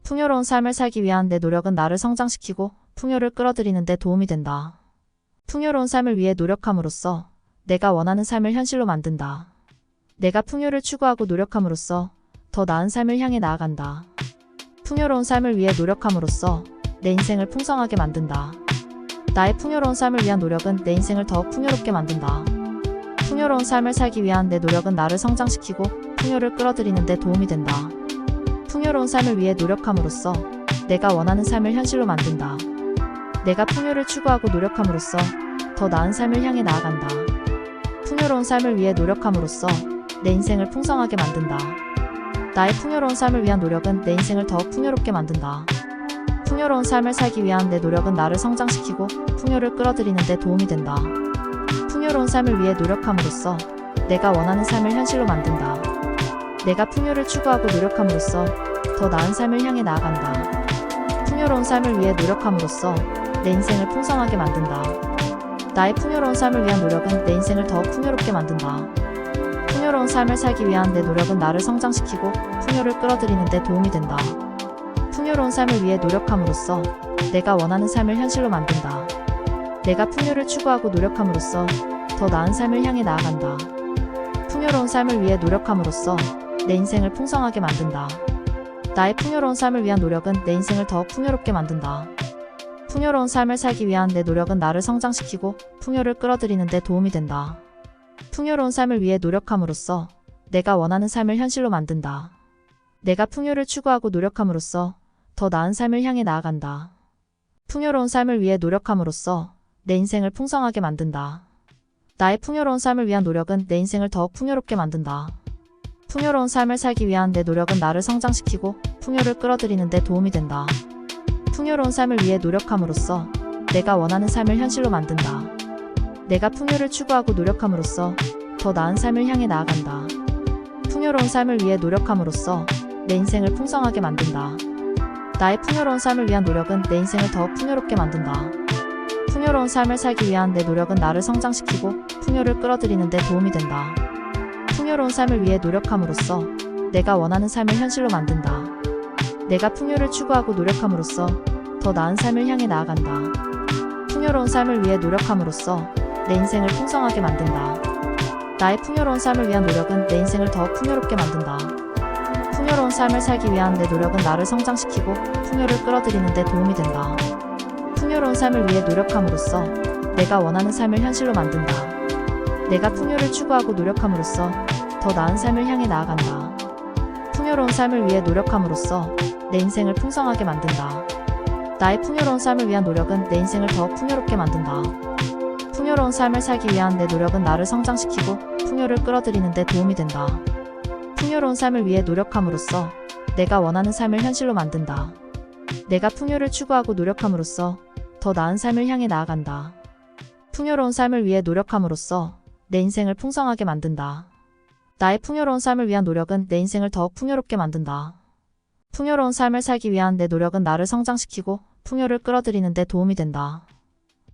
풍요로운 삶을 살기 위한 내 노력은 나를 성장시키고 풍요를 끌어들이는 데 도움이 된다. 풍요로운 삶을 위해 노력함으로써 내가 원하는 삶을 현실로 만든다. 내가 풍요를 추구하고 노력함으로써 더 나은 삶을 향해 나아간다. 풍요로운 삶을 위해 노력함으로써 내 인생을 풍성하게 만든다. 나의 풍요로운 삶을 위한 노력은 내 인생을 더욱 풍요롭게 만든다. 풍요로운 삶을 살기 위한 내 노력은 나를 성장시키고 풍요를 끌어들이는 데 도움이 된다. 풍요로운 삶을 위해 노력함으로써 내가 원하는 삶을 현실로 만든다. 내가 풍요를 추구하고 노력함으로써 더 나은 삶을 향해 나아간다. 풍요로운 삶을 위해 노력함으로써 내 인생을 풍성하게 만든다. 나의 풍요로운 삶을 위한 노력은 내 인생을 더욱 풍요롭게 만든다. 풍요로운 삶을 살기 위한 내 노력은 나를 성장시키고 풍요를 끌어들이는 데 도움이 된다. 풍요로운 삶을 위해 노력함으로써 내가 원하는 삶을 현실로 만든다. 내가 풍요를 추구하고 노력함으로써 더 나은 삶을 향해 나아간다. 풍요로운 삶을 위해 노력함으로써 내 인생을 풍성하게 만든다. 나의 풍요로운 삶을 위한 노력은 내 인생을 더욱 풍요롭게 만든다. 풍요로운 삶을 살기 위한 내 노력은 나를 성장시키고 풍요를 끌어들이는 데 도움이 된다. 풍요로운 삶을 위해 노력함으로써 내가 원하는 삶을 현실로 만든다. 내가 풍요를 추구하고 노력함으로써 더 나은 삶을 향해 나아간다. 풍요로운 삶을 위해 노력함으로써 내 인생을 풍성하게 만든다. 나의 풍요로운 삶을 위한 노력은 내 인생을 더욱 풍요롭게 만든다. 풍요로운 삶을 살기 위한 내 노력은 나를 성장시키고 풍요를 끌어들이는 데 도움이 된다. 풍요로운 삶을 위해 노력함으로써 내가 원하는 삶을 현실로 만든다. 내가 풍요를 추구하고 노력함으로써 더 나은 삶을 향해 나아간다. 풍요로운 삶을 위해 노력함으로써 내 인생을 풍성하게 만든다. 나의 풍요로운 삶을 위한 노력은 내 인생을 더욱 풍요롭게 만든다. 풍요로운 삶을 살기 위한 내 노력은 나를 성장시키고 풍요를 끌어들이는 데 도움이 된다. 풍요로운 삶을 위해 노력함으로써 내가 원하는 삶을 현실로 만든다. 내가 풍요를 추구하고 노력함으로써 더 나은 삶을 향해 나아간다. 풍요로운 삶을 위해 노력함으로써 내 인생을 풍성하게 만든다. 나의 풍요로운 삶을 위한 노력은 내 인생을 더욱 풍요롭게 만든다. 풍요로운 삶을 살기 위한 내 노력은 나를 성장시키고 풍요를 끌어들이는 데 도움이 된다. 풍요로운 삶을 위해 노력함으로써 내가 원하는 삶을 현실로 만든다. 내가 풍요를 추구하고 노력함으로써 더 나은 삶을 향해 나아간다. 풍요로운 삶을 위해 노력함으로써 내 인생을 풍성하게 만든다. 나의 풍요로운 삶을 위한 노력은 내 인생을 더욱 풍요롭게 만든다. 풍요로운 삶을 살기 위한 내 노력은 나를 성장시키고 풍요를 끌어들이는 데 도움이 된다. 풍요로운 삶을 위해 노력함으로써 내가 원하는 삶을 현실로 만든다. 내가 풍요를 추구하고 노력함으로써 더 나은 삶을 향해 나아간다. 풍요로운 삶을 위해 노력함으로써 내 인생을 풍성하게 만든다. 나의 풍요로운 삶을 위한 노력은 내 인생을 더욱 풍요롭게 만든다. 풍요로운 삶을 살기 위한 내 노력은 나를 성장시키고 풍요를 끌어들이는 데 도움이 된다. 풍요로운 삶을 위해 노력함으로써 내가 원하는 삶을 현실로 만든다. 내가 풍요를 추구하고 노력함으로써 더 나은 삶을 향해 나아간다. 풍요로운 삶을 위해 노력함으로써 내 인생을 풍성하게 만든다. 나의 풍요로운 삶을 위한 노력은 내 인생을 더욱 풍요롭게 만든다. 풍요로운 삶을 살기 위한 내 노력은 나를 성장시키고 풍요를 끌어들이는 데 도움이 된다.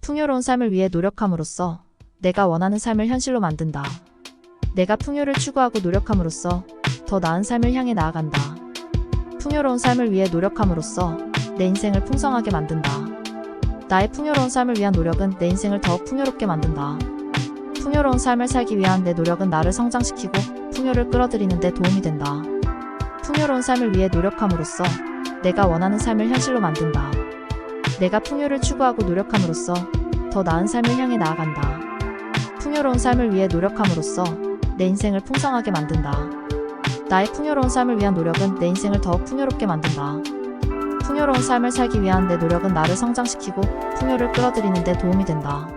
풍요로운 삶을 위해 노력함으로써 내가 원하는 삶을 현실로 만든다. 내가 풍요를 추구하고 노력함으로써 더 나은 삶을 향해 나아간다. 풍요로운 삶을 위해 노력함으로써 내 인생을 풍성하게 만든다. 나의 풍요로운 삶을 위한 노력은 내 인생을 더욱 풍요롭게 만든다. 풍요로운 삶을 살기 위한 내 노력은 나를 성장시키고 풍요를 끌어들이는 데 도움이 된다. 풍요로운 삶을 위해 노력함으로써 내가 원하는 삶을 현실로 만든다. 내가 풍요를 추구하고 노력함으로써 더 나은 삶을 향해 나아간다. 풍요로운 삶을 위해 노력함으로써 내 인생을 풍성하게 만든다. 나의 풍요로운 삶을 위한 노력은 내 인생을 더욱 풍요롭게 만든다. 풍요로운 삶을 살기 위한 내 노력은 나를 성장시키고 풍요를 끌어들이는 데 도움이 된다.